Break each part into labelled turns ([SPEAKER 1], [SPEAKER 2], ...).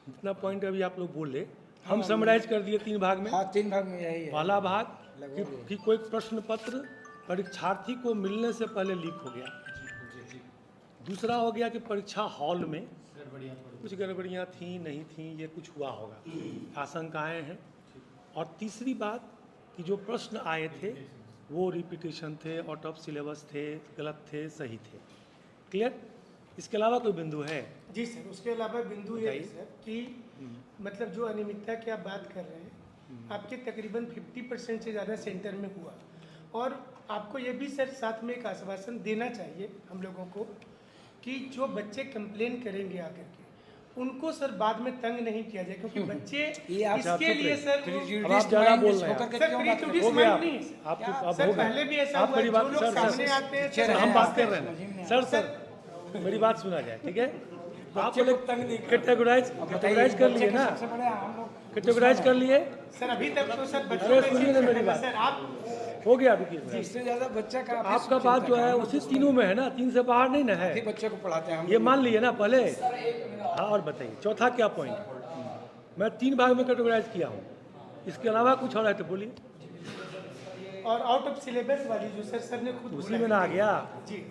[SPEAKER 1] जितना पॉइंट अभी आप लोग बोले हम समराइज कर दिए 3 भाग में।
[SPEAKER 2] हाँ 3 भाग में यही है।
[SPEAKER 1] पहला भाग कि कोई प्रश्न पत्र परीक्षार्थी को मिलने से पहले लीक हो गया। दूसरा हो गया कि परीक्षा हॉल में कुछ गड़बड़ियाँ थी नहीं थी, ये कुछ हुआ होगा, आशंकाएं हैं। और तीसरी बात कि जो प्रश्न आए थे वो रिपीटेशन थे, आउट ऑफ सिलेबस थे, गलत थे, सही थे। क्लियर? इसके अलावा कोई बिंदु है?
[SPEAKER 3] जी सर, उसके अलावा बिंदु ये है सर कि मतलब जो अनियमितता की आप बात कर रहे हैं, आपके तकरीबन 50% से ज़्यादा सेंटर में हुआ। और आपको ये भी सर साथ में एक आश्वासन देना चाहिए हम लोगों को कि जो बच्चे कंप्लेन करेंगे आकर के उनको सर बाद में तंग नहीं किया जाए, क्योंकि बच्चे इसके लिए सर
[SPEAKER 1] अब आप ज़्यादा बोल रहे हैं।
[SPEAKER 3] सर
[SPEAKER 1] हो गया आप
[SPEAKER 3] सर, पहले भी ऐसा हुआ,
[SPEAKER 1] मेरी बात
[SPEAKER 3] जो लोग सामने आते हैं
[SPEAKER 1] सर, हम बात कर रहे हैं सर मेरी बात सुना जाए, ठीक है? आप लोग कैटेगराइज कर लिए ना, कैटेगराइज कर लिए
[SPEAKER 3] सर। अभी तक तो सर
[SPEAKER 1] अरे सुनिए ना मेरी बात,
[SPEAKER 3] सर आप
[SPEAKER 1] हो गया अभी
[SPEAKER 2] इससे ज्यादा बच्चा का
[SPEAKER 1] आपका बात जो है उसी तीनों में है ना, 3 से बाहर नहीं ना है।
[SPEAKER 2] बच्चे को पढ़ाते हैं हम।
[SPEAKER 1] ये मान लिए ना पहले। हाँ, और बताइए चौथा क्या पॉइंट? मैं 3 भाग में कैटेगराइज किया हूँ, इसके अलावा कुछ और है तो बोलिए।
[SPEAKER 3] और आउट ऑफ सिलेबस वाली जो सर ने खुद
[SPEAKER 1] उसी में ना आ गया।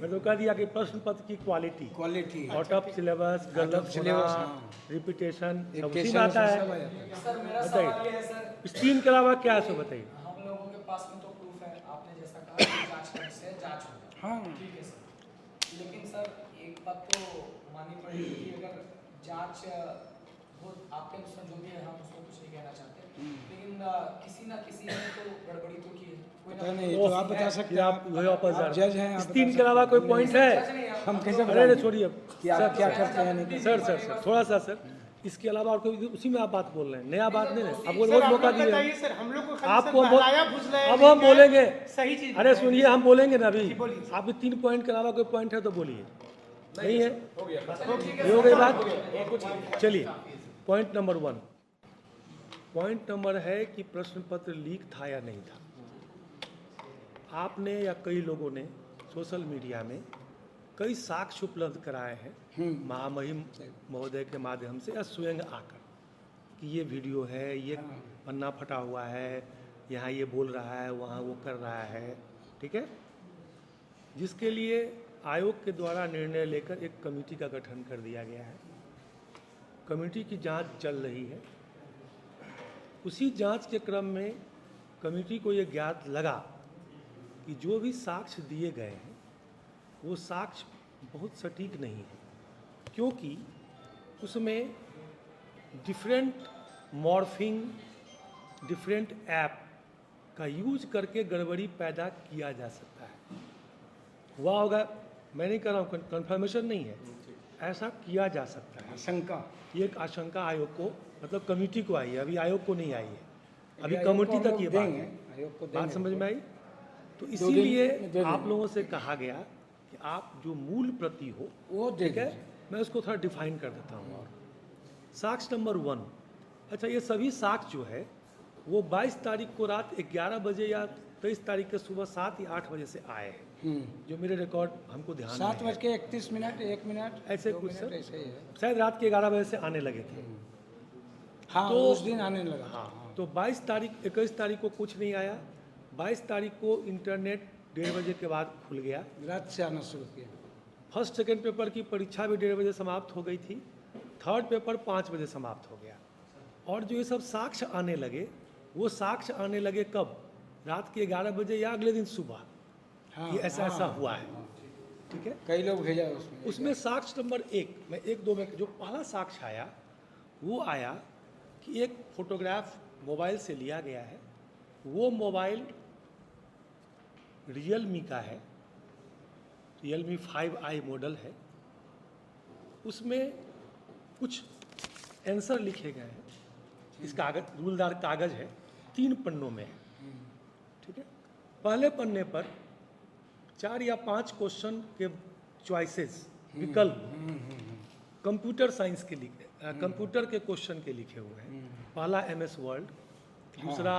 [SPEAKER 1] मैं तो कह दिया कि प्रश्न पत्र की
[SPEAKER 2] क्वालिटी
[SPEAKER 1] आउट ऑफ सिलेबस, गलत
[SPEAKER 2] सिलेबस,
[SPEAKER 1] रिपीटेशन सब
[SPEAKER 2] एक
[SPEAKER 1] उसी में आता है।
[SPEAKER 4] सर मेरा सवाल ये है सर,
[SPEAKER 1] इस 3 के अलावा क्या है सो बताइए।
[SPEAKER 4] हम लोगों के पास में तो प्रूफ है, आपने जैसा कहा कि जांच करने से जांच होगा।
[SPEAKER 2] हाँ
[SPEAKER 4] ठीक है सर, लेकिन सर एक बात तो माननी पड़ेगी कि अगर जांच हो, आपके उसमें जो भी है हम उसको कुछ नहीं कहना चाहते, लेकिन किसी ना किसी ने तो गड़बड़ी तो की है। कोई
[SPEAKER 2] पता
[SPEAKER 4] ना
[SPEAKER 2] नहीं, तो आप बता सकते हैं।
[SPEAKER 1] आप वही वापस
[SPEAKER 2] आप जज हैं,
[SPEAKER 1] इस
[SPEAKER 2] आप
[SPEAKER 1] 3
[SPEAKER 2] बता
[SPEAKER 1] के अलावा कोई पॉइंट है?
[SPEAKER 2] हम कैसे
[SPEAKER 1] अरे
[SPEAKER 2] बताएं
[SPEAKER 1] छोड़िए
[SPEAKER 2] कि आप क्या करते हैं नहीं
[SPEAKER 1] सर थोड़ा सा सर, इसके अलावा और कोई उसी में आप बात बोल रहे हैं, नया बात नहीं है। आपको
[SPEAKER 3] सर
[SPEAKER 1] बहुत
[SPEAKER 3] आप
[SPEAKER 1] मौका
[SPEAKER 3] लोग
[SPEAKER 1] दिए
[SPEAKER 3] बताइए सर, हम लोग को खाली
[SPEAKER 1] आपको
[SPEAKER 3] सर बहलाया फुसलाया
[SPEAKER 1] अब
[SPEAKER 3] नहीं
[SPEAKER 1] हम
[SPEAKER 3] किया है,
[SPEAKER 1] बोलेंगे।
[SPEAKER 3] सही चीज
[SPEAKER 1] अरे
[SPEAKER 3] बताइए।
[SPEAKER 1] सुनिए, हम बोलेंगे ना अभी।
[SPEAKER 3] जी, बोलिए।
[SPEAKER 1] आप 3 पॉइंट के अलावा कोई पॉइंट है तो बोलिए। नहीं है? ये हो गई बात। चलिए पॉइंट नंबर 1। पॉइंट नंबर है कि प्रश्न पत्र लीक था या नहीं था। आपने या कई लोगों ने सोशल मीडिया में कई साक्ष्य उपलब्ध कराए हैं महामहिम महोदय के माध्यम से या स्वयं आकर कि ये वीडियो है, ये पन्ना फटा हुआ है, यहाँ ये बोल रहा है, वहाँ वो कर रहा है, ठीक है? जिसके लिए आयोग के द्वारा निर्णय लेकर एक कमेटी का गठन कर दिया गया है। कमेटी की जांच चल रही है। उसी जांच के क्रम में कमेटी को ये ज्ञात लगा कि जो भी साक्ष्य दिए गए हैं वो साक्ष्य बहुत सटीक नहीं है, क्योंकि उसमें डिफरेंट मॉर्फिंग, डिफरेंट ऐप का यूज करके गड़बड़ी पैदा किया जा सकता है। हुआ होगा, मैं नहीं कर रहा हूँ, कंफर्मेशन नहीं है, ऐसा किया जा सकता है।
[SPEAKER 2] आशंका,
[SPEAKER 1] ये एक आशंका आयोग को, मतलब कमेटी को आई है, अभी आयोग को नहीं आई है। अभी कमेटी तक ये बात है।
[SPEAKER 2] आयोग को
[SPEAKER 1] बात समझ में आई? तो
[SPEAKER 2] दिन
[SPEAKER 1] इसीलिए आप लोगों से कहा गया कि आप जो मूल प्रति हो
[SPEAKER 2] वो दे
[SPEAKER 1] ठीक है, मैं उसको थोड़ा डिफाइन कर देता हूँ। और साक्ष्य नंबर 1, अच्छा ये सभी साक्ष्य जो है वो 22 तारीख को रात 11 बजे या 23 तारीख के सुबह 7 या 8 बजे से आए हैं, जो मेरे रिकॉर्ड हमको ध्यान में
[SPEAKER 2] 7:31 1 मिनट
[SPEAKER 1] ऐसे
[SPEAKER 2] 2
[SPEAKER 1] कुछ
[SPEAKER 2] मिनट
[SPEAKER 1] सर,
[SPEAKER 2] ऐसे ही है।
[SPEAKER 1] शायद रात के 11 बजे से आने लगे थे।
[SPEAKER 2] हाँ
[SPEAKER 1] तो
[SPEAKER 2] उस दिन आने लगा।
[SPEAKER 1] हाँ, तो 22 तारीख 21 तारीख को कुछ नहीं आया। 22 तारीख को इंटरनेट 1:30 बजे के बाद खुल गया।
[SPEAKER 2] रात से आना शुरू किया।
[SPEAKER 1] फर्स्ट सेकंड पेपर की परीक्षा भी 1:30 बजे समाप्त हो गई थी। थर्ड पेपर 5 बजे समाप्त हो गया। और जो ये सब साक्ष्य आने लगे, वो साक्ष्य आने लगे कब? रात के 11 बजे या अगले दिन सुबह।
[SPEAKER 2] हाँ,
[SPEAKER 1] ये ऐसा ऐसा हुआ है, ठीक है?
[SPEAKER 2] कई लोग भेजा
[SPEAKER 1] उसमें साक्ष्य नंबर 1 मैं 1-2 में जो पहला साक्ष्य आया वो आया कि एक फोटोग्राफ मोबाइल से लिया गया है। वो मोबाइल रियलमी का है, रियलमी 5i मॉडल है। उसमें कुछ आंसर लिखे गए हैं। इस कागज, रूलदार कागज है, 3 पन्नों में है, ठीक है? पहले पन्ने पर 4 या 5 क्वेश्चन के चॉइसेस, विकल्प कंप्यूटर साइंस के लिखे, कंप्यूटर के क्वेश्चन के लिखे हुए हैं। पहला MS वर्ड, दूसरा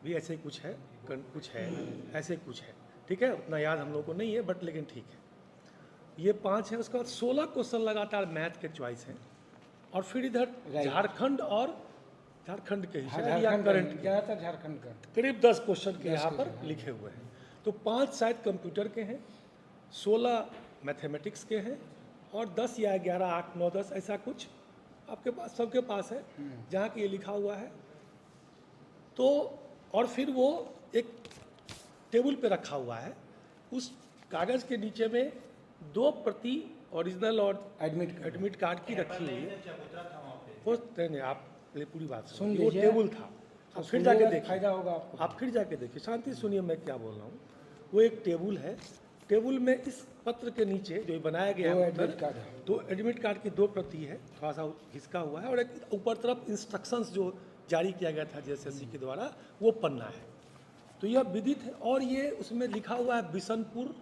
[SPEAKER 1] भी ऐसे ही कुछ है, कुछ है ऐसे कुछ है, ठीक है? उतना याद हम लोग को नहीं है, बट लेकिन ठीक है। ये 5 है। उसके बाद 16 क्वेश्चन लगातार मैथ के चॉइस हैं और फिर इधर
[SPEAKER 2] Right.
[SPEAKER 1] झारखंड और झारखंड के
[SPEAKER 2] हाँ,
[SPEAKER 1] हिस्से या
[SPEAKER 2] झारखंड
[SPEAKER 1] करंट
[SPEAKER 2] का,
[SPEAKER 1] के
[SPEAKER 2] ज़्यादातर झारखंड का।
[SPEAKER 1] करीब 10 क्वेश्चन के
[SPEAKER 2] 10
[SPEAKER 1] यहाँ पर
[SPEAKER 2] क्वेश्चन,
[SPEAKER 1] लिखे हुए हैं। तो 5 शायद कंप्यूटर के हैं, 16 मैथमेटिक्स के हैं और 10 या 11, 8, 9, 10 ऐसा कुछ आपके पास, सबके पास है जहाँ कि ये लिखा हुआ है। तो और फिर वो एक टेबल पे रखा हुआ है, उस कागज़ के नीचे में 2 प्रति ओरिजिनल और एडमिट कार्ड की रखी हुई है। वो नहीं, आप पहले पूरी बात
[SPEAKER 2] सुन
[SPEAKER 1] सुनिए। वो
[SPEAKER 2] लीजिए।
[SPEAKER 1] टेबल था,
[SPEAKER 2] तो
[SPEAKER 1] फिर जाके
[SPEAKER 2] सुनिएगा,
[SPEAKER 1] देखिए,
[SPEAKER 2] फायदा होगा आपको।
[SPEAKER 1] आप फिर जाके देखिए, शांति से सुनिए मैं क्या बोल रहा हूँ। वो एक टेबल है, टेबल में इस पत्र के नीचे जो बनाया गया
[SPEAKER 2] दो
[SPEAKER 1] है
[SPEAKER 2] एडमिट
[SPEAKER 1] पत्र,
[SPEAKER 2] कार्ड है।
[SPEAKER 1] तो एडमिट कार्ड की 2 प्रति है, थोड़ा सा घिसका हुआ है, और एक ऊपर तरफ इंस्ट्रक्शंस जो जारी किया गया था JSSC के द्वारा, वो पन्ना है। तो यह विदित है और ये उसमें लिखा हुआ है बिशनपुर,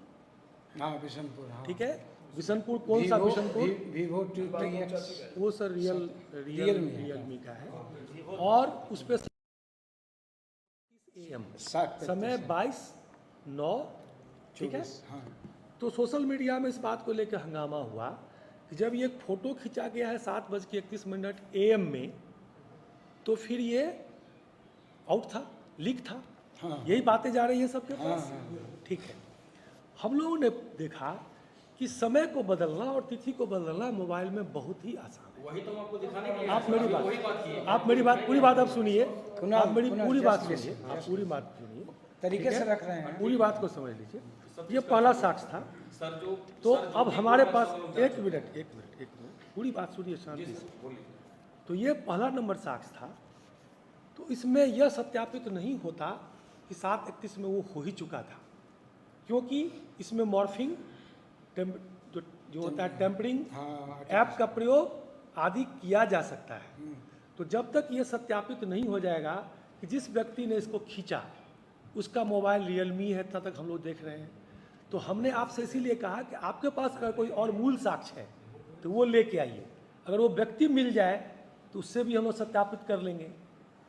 [SPEAKER 2] हाँ, बिशनपुर, हाँ।
[SPEAKER 1] ठीक है। बिशनपुर कौन सा बिशनपुर?
[SPEAKER 2] Vivo T3X।
[SPEAKER 1] वो सर
[SPEAKER 2] Realme
[SPEAKER 1] रियलमी का है और उस पर AM
[SPEAKER 2] 7:35
[SPEAKER 1] समय 22/9, ठीक है।
[SPEAKER 2] हाँ,
[SPEAKER 1] तो सोशल मीडिया में इस बात को लेकर हंगामा हुआ कि जब ये एक फोटो खींचा गया है 7:31 AM में, तो फिर ये आउट था, लीक था।
[SPEAKER 2] हाँ।
[SPEAKER 1] यही बातें जा रही हैं सबके
[SPEAKER 2] हाँ,
[SPEAKER 1] पास,
[SPEAKER 2] हाँ।
[SPEAKER 1] ठीक है। हम लोगों ने देखा कि समय को बदलना और तिथि को बदलना मोबाइल में बहुत ही आसान है।
[SPEAKER 5] वही तो हम आपको दिखाने के लिए
[SPEAKER 1] आप मेरी
[SPEAKER 5] वही
[SPEAKER 1] बात
[SPEAKER 5] बात की है।
[SPEAKER 1] आप मेरी बात पूरी बात आप सुनिए,
[SPEAKER 2] कुणाल,
[SPEAKER 1] आप मेरी
[SPEAKER 2] कुणाल,
[SPEAKER 1] पूरी
[SPEAKER 2] just
[SPEAKER 1] बात
[SPEAKER 2] listen,
[SPEAKER 1] सुनिए, आप पूरी बात सुनिए,
[SPEAKER 2] तरीके
[SPEAKER 1] ठीक
[SPEAKER 2] से
[SPEAKER 1] है?
[SPEAKER 2] रख रहे हैं।
[SPEAKER 1] पूरी बात को समझ लीजिए। ये पहला साक्ष्य था।
[SPEAKER 5] सर जो
[SPEAKER 1] तो
[SPEAKER 5] सर जो
[SPEAKER 1] अब
[SPEAKER 5] भी
[SPEAKER 1] हमारे
[SPEAKER 5] पूरा
[SPEAKER 1] पास
[SPEAKER 5] सवाल
[SPEAKER 1] एक मिनट पूरी बात सुनिए शांति से।
[SPEAKER 5] बोलिए।
[SPEAKER 1] तो ये पहला नंबर साक्ष्य था। तो इसमें यह सत्यापित नहीं होता कि 7:31 में वो हो ही चुका था, क्योंकि इसमें मॉर्फिंग जो होता है, टेम्परिंग,
[SPEAKER 2] हाँ,
[SPEAKER 1] ऐप का प्रयोग आदि किया जा सकता है। तो जब तक ये सत्यापित नहीं हो जाएगा कि जिस व्यक्ति ने इसको खींचा उसका मोबाइल रियलमी है, तब तक हम लोग देख रहे हैं। तो हमने आपसे इसीलिए कहा कि आपके पास अगर कोई और मूल साक्ष्य है तो वो लेके आइए। अगर वो व्यक्ति मिल जाए तो उससे भी हम लोग सत्यापित कर लेंगे।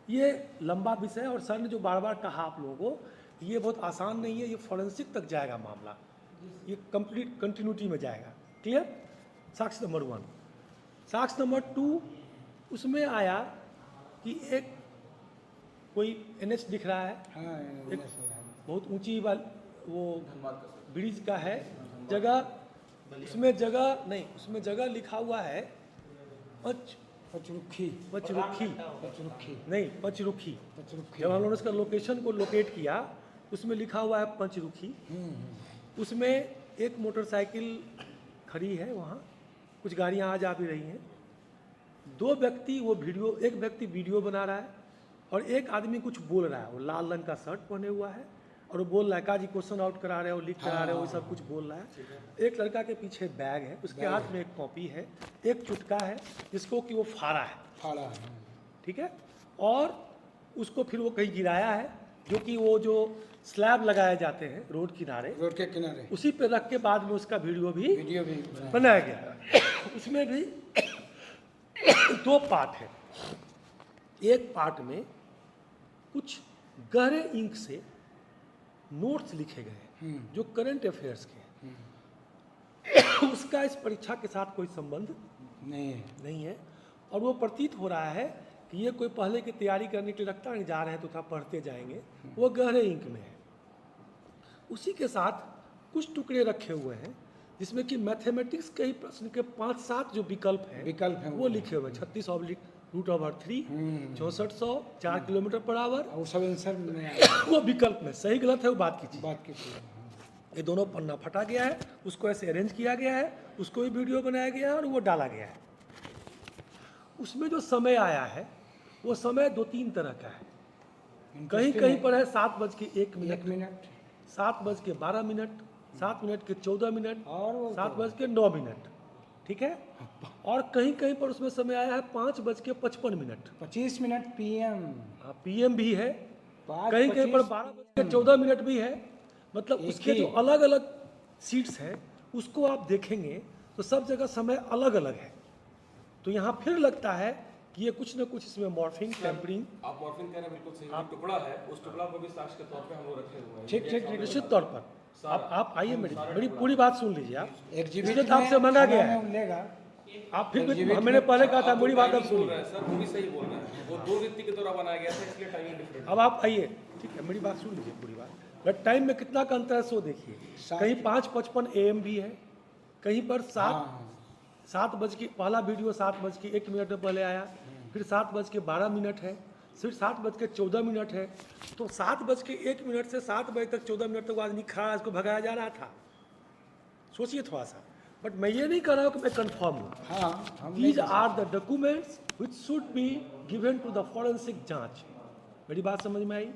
[SPEAKER 1] ये लंबा विषय है और सर ने जो बार बार कहा आप लोगों को, ये बहुत आसान नहीं है, ये फॉरेंसिक तक जाएगा मामला, ये कंप्लीट कंटिन्यूटी में जाएगा। क्लियर? साक्ष्य नंबर 1। साक्ष्य नंबर 2, उसमें आया कि एक कोई NH दिख रहा है,
[SPEAKER 2] हाँ,
[SPEAKER 1] एक बहुत ऊंची वो ब्रिज का है जगह, उसमें जगह नहीं, उसमें जगह लिखा हुआ है
[SPEAKER 2] पचरुखी
[SPEAKER 1] नहीं, पचरुखी।
[SPEAKER 2] पचरुखी।
[SPEAKER 1] जब हम लोगों ने इसका लोकेशन को लोकेट किया, उसमें लिखा हुआ है पंचरुखी। उसमें एक मोटरसाइकिल खड़ी है, वहाँ कुछ गाड़ियाँ आ जा भी रही हैं। 2 व्यक्ति एक व्यक्ति वीडियो बना रहा है और एक आदमी कुछ बोल रहा है। वो लाल रंग का शर्ट पहने हुआ है और वो बोल रहा है, काजी क्वेश्चन आउट करा रहे हो, लिख करा रहे हो, ये सब कुछ बोल रहा है। एक लड़का के पीछे बैग है, उसके हाथ में एक कॉपी है, एक चुटका है जिसको कि वो फाड़ा है,
[SPEAKER 2] फाड़ा,
[SPEAKER 1] ठीक है। और उसको फिर वो कहीं गिराया है, जो कि वो जो स्लैब लगाए जाते हैं रोड किनारे,
[SPEAKER 2] रोड के किनारे
[SPEAKER 1] उसी पे रख के बाद में उसका वीडियो भी
[SPEAKER 2] वीडियो भी
[SPEAKER 1] बनाया गया। उसमें भी 2 पार्ट है। एक पार्ट में कुछ गहरे इंक से नोट्स लिखे गए हैं जो करंट अफेयर्स के हैं। उसका इस परीक्षा के साथ कोई संबंध नहीं है और वो प्रतीत हो रहा है कि ये कोई पहले की तैयारी करने के लिए रखता नहीं, जा रहे हैं तो था पढ़ते जाएंगे, वो गहरे इंक में है। उसी के साथ कुछ टुकड़े रखे हुए हैं जिसमें कि मैथमेटिक्स के ही प्रश्न के 5-7 जो विकल्प हैं
[SPEAKER 2] हैं
[SPEAKER 1] वो लिखे हुए हैं। 36/√3, 6400, 4 km/h,
[SPEAKER 2] वो सब आंसर में
[SPEAKER 1] वो विकल्प में सही गलत है वो बात कीजिए।
[SPEAKER 2] बात कीजिए।
[SPEAKER 1] ये दोनों पन्ना फटा गया है, उसको ऐसे अरेंज किया गया है, उसको भी वीडियो बनाया गया है और वो डाला गया है। उसमें जो समय आया है वो समय 2-3 तरह का है। कहीं कहीं पर है 7:01, 7:12, 7:14
[SPEAKER 2] और वो
[SPEAKER 1] 7:09, ठीक है। और कहीं कहीं पर उसमें समय आया है 5:55,
[SPEAKER 2] 25 मिनट PM,
[SPEAKER 1] PM भी है,
[SPEAKER 2] 5,
[SPEAKER 1] कहीं कहीं पर
[SPEAKER 2] 25
[SPEAKER 1] 12:14 भी है। मतलब
[SPEAKER 2] एक
[SPEAKER 1] उसके
[SPEAKER 2] ही।
[SPEAKER 1] जो अलग अलग सीट्स हैं उसको आप देखेंगे तो सब जगह समय अलग अलग है। तो यहाँ फिर लगता है कि ये कुछ ना कुछ इसमें मॉर्फिंग, टेम्परिंग,
[SPEAKER 5] आप मॉर्फिंग कह रहे हैं, बिल्कुल सही। एक टुकड़ा है, उस टुकड़ा को भी साक्ष्य के तौर पे हम लोग रखे हुए हैं।
[SPEAKER 2] ठीक
[SPEAKER 1] निश्चित तौर पर आप आइए, मेरी पूरी बात सुन लीजिए आप।
[SPEAKER 2] एग्जीबिट
[SPEAKER 1] इसलिए तो आपसे मांगा गया है।
[SPEAKER 2] मिलेगा
[SPEAKER 1] आप फिर मैंने पहले कहा था, मेरी बात अब
[SPEAKER 5] बोल
[SPEAKER 1] सुनिए।
[SPEAKER 5] रहे हैं सर, वो भी सही बोल रहे हैं। वो 2 व्यक्ति के द्वारा बनाया गया था, इसलिए टाइमिंग डिफरेंट।
[SPEAKER 1] अब आप आइए, ठीक है, मेरी बात सुन लीजिए पूरी बात। बट टाइम में कितना का अंतर है सो देखिए, कहीं 5:55 AM भी है, कहीं पर 7 बज के पहला वीडियो 7:01 में पहले आया, फिर 7:12 है, फिर 7:14 है। तो 7:01 से 7 बजे तक 14 मिनट तक आदमी खड़ा है, इसको भगाया जा रहा था। सोचिए थोड़ा सा। बट मैं ये नहीं कर रहा हूँ कि मैं कन्फर्म हूँ।
[SPEAKER 2] हाँ,
[SPEAKER 1] These are the documents which should be given to the forensic जांच। मेरी बात समझ में आई?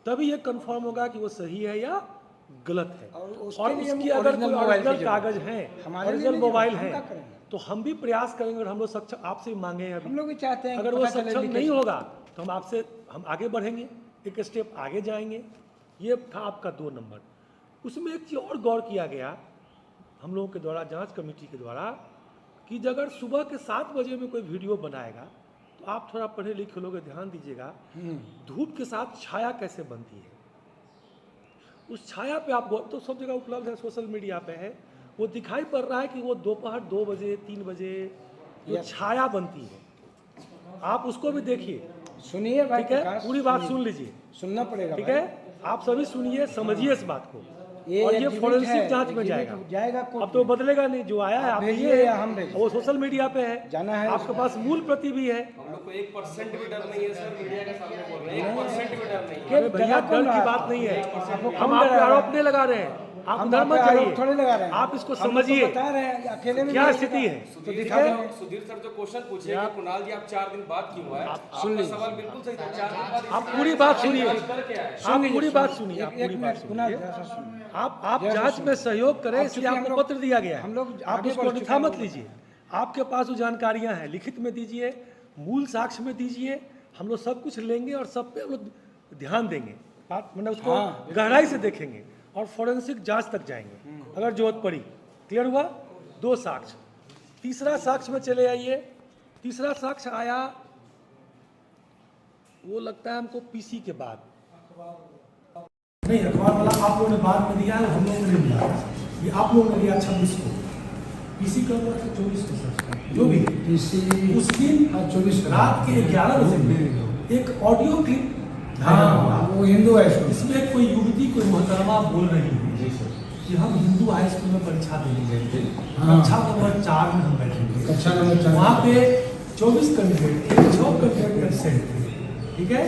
[SPEAKER 1] तभी ये कंफर्म होगा कि वो सही है या गलत है।
[SPEAKER 2] और उसके
[SPEAKER 1] और
[SPEAKER 2] लिए
[SPEAKER 1] उसकी
[SPEAKER 2] हम
[SPEAKER 1] अगर
[SPEAKER 2] original
[SPEAKER 1] कोई
[SPEAKER 2] मोबाइल की
[SPEAKER 1] ओरिजिनल
[SPEAKER 2] जरूरत
[SPEAKER 1] कागज
[SPEAKER 2] है।
[SPEAKER 1] हैं,
[SPEAKER 2] हमारे लिए
[SPEAKER 1] ओरिजिनल
[SPEAKER 2] नहीं,
[SPEAKER 1] मोबाइल
[SPEAKER 2] हम
[SPEAKER 1] है,
[SPEAKER 2] क्या करेंगे?
[SPEAKER 1] तो हम भी प्रयास करेंगे और हम लोग सक्षम आपसे मांगे हैं
[SPEAKER 2] हम
[SPEAKER 1] अभी।
[SPEAKER 2] लोग भी चाहते हैं कि
[SPEAKER 1] अगर वो
[SPEAKER 2] पता चले
[SPEAKER 1] सक्षम
[SPEAKER 2] लीकेज।
[SPEAKER 1] नहीं होगा तो हम आगे बढ़ेंगे, एक स्टेप आगे जाएंगे। ये था आपका 2 नंबर। उसमें एक चीज़ और गौर किया गया हम लोगों के द्वारा, जांच कमेटी के द्वारा, कि अगर सुबह के 7 बजे में कोई वीडियो बनाएगा तो आप थोड़ा पढ़े लिखे लोग ध्यान दीजिएगा, धूप के साथ छाया कैसे बनती है। उस छाया पे आप तो सब जगह उपलब्ध है, सोशल मीडिया पे है, वो दिखाई पड़ रहा है कि वो दोपहर 2 बजे 3 बजे जो छाया बनती है, आप उसको भी देखिए।
[SPEAKER 2] सुनिए भाई,
[SPEAKER 1] ठीक है,
[SPEAKER 2] प्रकाश,
[SPEAKER 1] पूरी बात
[SPEAKER 2] सुनिए।
[SPEAKER 1] सुन लीजिए,
[SPEAKER 2] सुनना पड़ेगा
[SPEAKER 1] ठीक
[SPEAKER 2] भाई।
[SPEAKER 1] है, आप सभी सुनिए, समझिए इस बात को। और ये
[SPEAKER 2] exhibit
[SPEAKER 1] फोरेंसिक
[SPEAKER 2] है,
[SPEAKER 1] जांच में
[SPEAKER 2] exhibit
[SPEAKER 1] जाएगा।
[SPEAKER 2] कोर्ट
[SPEAKER 1] अब तो बदलेगा नहीं, जो आया है
[SPEAKER 2] आप
[SPEAKER 1] आप
[SPEAKER 2] भेजिए
[SPEAKER 1] लिए,
[SPEAKER 2] या हम भेजें?
[SPEAKER 1] वो सोशल मीडिया पे है,
[SPEAKER 2] जाना है
[SPEAKER 1] आपके पास मूल प्रति भी है।
[SPEAKER 5] हम लोग को 1% भी डर नहीं है सर, मीडिया के सामने बोल रहे हैं, 1% भी डर नहीं है।
[SPEAKER 1] अरे भैया,
[SPEAKER 2] डरा कौन
[SPEAKER 1] डर की
[SPEAKER 2] रहा
[SPEAKER 1] बात
[SPEAKER 2] है?
[SPEAKER 1] नहीं है,
[SPEAKER 2] आपको
[SPEAKER 1] हम
[SPEAKER 2] कौन
[SPEAKER 1] आप पे
[SPEAKER 2] डरा रहा
[SPEAKER 1] आरोप
[SPEAKER 2] है?
[SPEAKER 1] नहीं लगा रहे हैं, आप
[SPEAKER 2] हम
[SPEAKER 1] उधर
[SPEAKER 2] आप
[SPEAKER 1] मत
[SPEAKER 2] पे आरोप
[SPEAKER 1] जाइए,
[SPEAKER 2] थोड़े लगा रहे हैं।
[SPEAKER 1] आप इसको
[SPEAKER 2] हम तो
[SPEAKER 1] समझिए
[SPEAKER 2] बता रहे हैं, अकेले में
[SPEAKER 1] क्या
[SPEAKER 2] नहीं
[SPEAKER 1] स्थिति
[SPEAKER 2] होगा।
[SPEAKER 1] है।
[SPEAKER 2] तो
[SPEAKER 5] सुधीर
[SPEAKER 2] दिखा
[SPEAKER 5] सर,
[SPEAKER 2] दें।
[SPEAKER 5] सुधीर सर जो क्वेश्चन पूछे कि कुणाल जी आप 4 दिन बाद क्यों आए,
[SPEAKER 2] सुन
[SPEAKER 5] आपका
[SPEAKER 2] लीजिए।
[SPEAKER 5] सवाल बिल्कुल सही था। 4 दिन बाद
[SPEAKER 1] आप पूरी बात सुनिए,
[SPEAKER 5] कर क्या है?
[SPEAKER 1] आप पूरी बात सुनिए, आप
[SPEAKER 2] एक
[SPEAKER 1] पूरी बात
[SPEAKER 2] मिनट, कुणाल,
[SPEAKER 1] सुनिए।
[SPEAKER 2] जरा सा सुनिए।
[SPEAKER 1] आप
[SPEAKER 2] जरा
[SPEAKER 1] जांच
[SPEAKER 2] सुनिए।
[SPEAKER 1] में सहयोग करें,
[SPEAKER 2] अब
[SPEAKER 1] इसलिए
[SPEAKER 2] चूंकि
[SPEAKER 1] आपको
[SPEAKER 2] हम लोग-
[SPEAKER 1] पत्र दिया गया है।
[SPEAKER 2] हम लोग
[SPEAKER 1] आप
[SPEAKER 2] आगे
[SPEAKER 1] उसको
[SPEAKER 2] बढ़
[SPEAKER 1] अन्यथा
[SPEAKER 2] चुके हैं
[SPEAKER 1] मत
[SPEAKER 2] लोग।
[SPEAKER 1] लीजिए। आपके पास जो जानकारियां हैं लिखित में दीजिए, मूल साक्ष्य में दीजिए, हम लोग सब कुछ लेंगे और सब पे हम लोग ध्यान देंगे। बात मतलब उसको
[SPEAKER 2] हाँ,
[SPEAKER 1] गहराई से देखेंगे और फोरेंसिक जांच तक जाएंगे अगर जरूरत पड़ी। क्लियर हुआ? 2 साक्ष्य। तीसरा साक्ष्य में चले आइए। तीसरा साक्ष्य आया, वो लगता है हमको पीसी के बाद नहीं, अखबार वाला आप लोगों ने बाद में दिया है, हम लोगों ने नहीं दिया। ये आप लोगों ने दिया 26 को, पीसी कब हुआ था? 24 को सर, जो भी उस दिन
[SPEAKER 2] 24
[SPEAKER 1] रात के 11 बजे में एक ऑडियो क्लिप
[SPEAKER 2] हाँ, वो हिंदू है इसको।
[SPEAKER 1] इसमें कोई युवती, कोई मोहतरमा बोल रही है कि हम हिंदू हाई स्कूल में परीक्षा देने गए थे,
[SPEAKER 2] हाँ।
[SPEAKER 1] कक्षा नंबर 4 में हम बैठे थे,
[SPEAKER 2] कक्षा नंबर 4
[SPEAKER 1] वहाँ पे 24 कैंडिडेट थे, 6 कैंडिडेट एब्सेंट थे, ठीक है।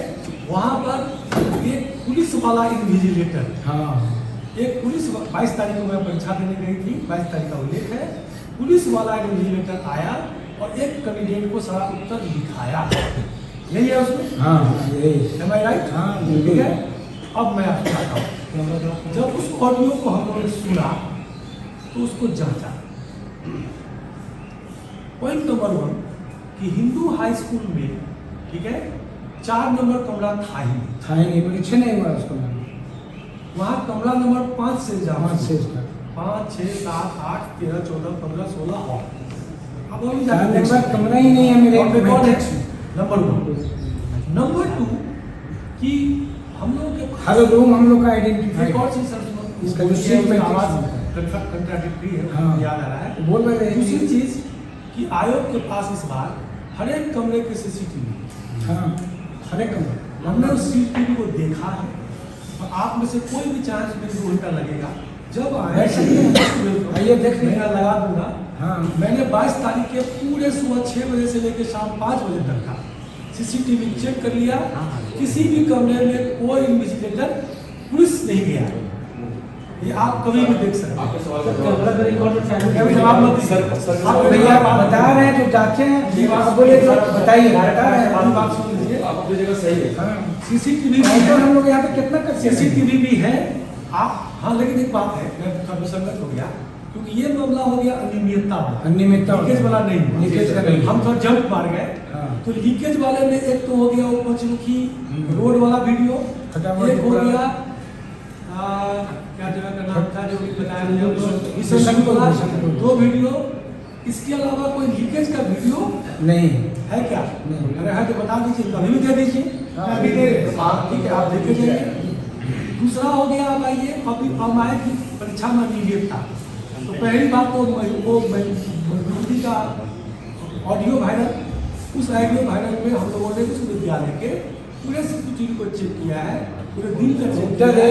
[SPEAKER 1] वहाँ पर एक पुलिस वाला इन्विजिलेटर,
[SPEAKER 2] हाँ,
[SPEAKER 1] एक पुलिस 22 तारीख को मैं परीक्षा देने गई थी, 22 तारीख का उल्लेख है, पुलिस वाला इन्विजिलेटर आया और एक कैंडिडेट को सारा उत्तर लिखाया, यही है उसमें।
[SPEAKER 2] हाँ, यही।
[SPEAKER 1] Am I right?
[SPEAKER 2] हाँ,
[SPEAKER 1] ठीक
[SPEAKER 2] बिल्कुल।
[SPEAKER 1] है। अब मैं आपको बताता हूँ, जब उस ऑडियो को हम लोगों ने सुना तो उसको जांचा। पॉइंट नंबर 1 कि हिंदू हाई स्कूल में, ठीक है, 4 नंबर कमरा था ही नहीं।
[SPEAKER 2] था ही नहीं, परीक्षा नहीं हुआ उसको।
[SPEAKER 1] वहाँ कमरा नंबर 5 से ज्यादा
[SPEAKER 2] 5 से इसका
[SPEAKER 1] 5, 6, 7, 8, 13, 14, 15, 16 और अब हम
[SPEAKER 2] चार नंबर कमरा ही नहीं है मेरे
[SPEAKER 1] रिकॉर्ड है।
[SPEAKER 2] मैट्रिक्स में।
[SPEAKER 1] नंबर 1। नंबर 2 कि हम लोगों के
[SPEAKER 2] हर रूम हम लोग का आइडेंटिफाई
[SPEAKER 1] रिकॉर्ड से सर
[SPEAKER 2] इसका जो सीट में
[SPEAKER 1] आवाज
[SPEAKER 2] आवाज
[SPEAKER 1] कंट्राडिक्टरी है,
[SPEAKER 2] हाँ।
[SPEAKER 1] याद आ रहा है।
[SPEAKER 2] बोल रहे हैं।
[SPEAKER 1] दूसरी चीज कि आयोग के पास इस बार हर एक कमरे के सीसीटीवी,
[SPEAKER 2] हाँ, हर एक कमरा।
[SPEAKER 1] हमने उस सीसीटीवी को देखा है और आप में से कोई भी चांस में 2 घंटा लगेगा जब आए
[SPEAKER 2] आइए देख लीजिए।
[SPEAKER 1] मैं लगा दूंगा।
[SPEAKER 2] हाँ,
[SPEAKER 1] मैंने 22 तारीख के पूरे सुबह 6 बजे से लेकर शाम 5 बजे तक का सीसीटीवी चेक कर लिया, किसी भी कमरे में कोई इन्वेस्टिगेटर पुलिस नहीं गया। ये आप कभी भी देख सकते हैं।
[SPEAKER 5] आपके सवाल
[SPEAKER 1] कभी जवाब मत दीजिए। आप
[SPEAKER 2] भैया आप बता रहे हैं जो जांचे हैं, आप बोले तो बताइए, बता रहे हैं।
[SPEAKER 1] आप बात सुन लीजिए।
[SPEAKER 5] आप अपनी जगह सही है।
[SPEAKER 2] हाँ,
[SPEAKER 1] सीसीटीवी
[SPEAKER 2] तो हम लोग यहाँ पे कितना करते हैं?
[SPEAKER 1] सीसीटीवी भी है आप। हाँ, लेकिन एक बात है, मैं थोड़ा विसंगत हो गया क्योंकि ये मामला हो गया अनियमितता वाला,
[SPEAKER 2] अनियमितता
[SPEAKER 1] लीकेज वाला नहीं हुआ।
[SPEAKER 2] लीकेज का नहीं।
[SPEAKER 1] हम थोड़ा जंप मार गए।
[SPEAKER 2] हाँ।
[SPEAKER 1] तो लीकेज वाले में एक तो हो गया वो पंचमुखी रोड वाला वीडियो,
[SPEAKER 2] फटाफट
[SPEAKER 1] एक हो
[SPEAKER 2] पूरा-
[SPEAKER 1] गया क्या जगह का नाम था जो भी बताया गया,
[SPEAKER 2] बिशनपुर,
[SPEAKER 1] वाला
[SPEAKER 2] बिशनपुर।
[SPEAKER 1] 2 वीडियो। इसके अलावा कोई लीकेज का वीडियो
[SPEAKER 2] नहीं
[SPEAKER 1] है क्या?
[SPEAKER 2] नहीं।
[SPEAKER 1] अगर है तो बता दीजिए, कभी भी दे दीजिए।
[SPEAKER 2] हाँ,
[SPEAKER 1] अभी दे रहे हैं। हाँ, ठीक है, आप देखे जाइए। दूसरा हो गया, अब आइए अभी हम आए कि परीक्षा में अनियमित था। तो पहली बात तो वो मजदूरी का ऑडियो वायरल, उस ऑडियो वायरल में हम लोगों ने उस विद्यालय के पूरे सीसीटीवी को चेक किया है, पूरे दिन का चेक किया है,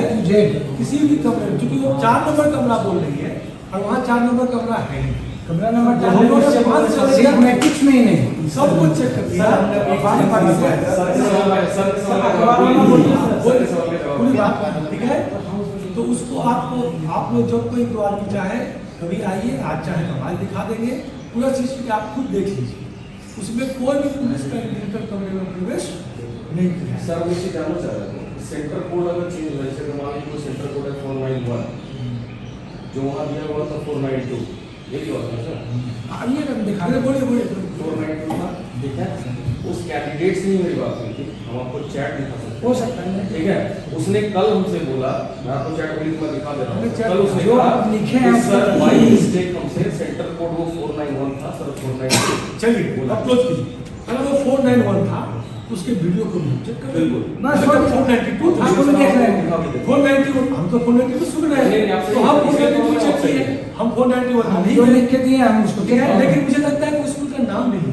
[SPEAKER 1] किसी भी कमरे में, क्योंकि वो 4 नंबर कमरा बोल रही है और वहाँ 4 नंबर कमरा है नहीं,
[SPEAKER 2] कमरा नंबर
[SPEAKER 1] हम लोगों ने 5 से
[SPEAKER 2] मैट्रिक्स में ही नहीं
[SPEAKER 1] सब कुछ चेक कर दिया। पूरी बात ठीक है, तो उसको आप लोग जब कोई दो आदमी चाहे कभी आइए, आज चाहे मोबाइल दिखा देंगे, पूरा चीज आप खुद देख लीजिए, उसमें कोई भी पुलिस का इंडिविजुअल कमरे में प्रवेश नहीं किया।
[SPEAKER 5] सर मैं ये जानना चाह रहा था, सेंटर कोड अगर चेंज हो, जैसे मान लीजिए सेंटर कोड है 491, जो वहाँ दिया हुआ था 492, यही बात है सर?
[SPEAKER 1] आइए ना दिखा दे, बोलिए
[SPEAKER 5] 492 था, देखा उस कैंडिडेट से ही मेरी बात हुई थी, हम आपको चैट दिखा सकते
[SPEAKER 2] हो सकता है,
[SPEAKER 5] ठीक है? उसने कल हमसे बोला, मैं आपको चैट बोली तो मैं दिखा देता हूँ, कल उसने
[SPEAKER 2] जो
[SPEAKER 5] कहा
[SPEAKER 2] आप लिखे
[SPEAKER 5] कि
[SPEAKER 2] हैं
[SPEAKER 5] सर बाई मिस्टेक हमसे सेंटर कोड वो 491 था सर, 492।
[SPEAKER 1] चलिए अप्रोच कीजिए, अगर वो 491 था उसके वीडियो को भी चेक कर
[SPEAKER 5] बिल्कुल।
[SPEAKER 1] ना, 492 था,
[SPEAKER 2] हम देख रहे हैं
[SPEAKER 1] 491, हम तो 492 सुन रहे
[SPEAKER 5] नहीं,
[SPEAKER 1] हैं,
[SPEAKER 5] आपसे
[SPEAKER 1] तो हम
[SPEAKER 5] ये
[SPEAKER 1] 492 चेक किए, हम 491
[SPEAKER 2] हम
[SPEAKER 1] नहीं
[SPEAKER 2] जो
[SPEAKER 1] किए।
[SPEAKER 2] लिख के दिए हम उसको
[SPEAKER 1] ठीक है,
[SPEAKER 2] देख
[SPEAKER 1] लेकिन मुझे लगता है कि स्कूल का नाम नहीं है,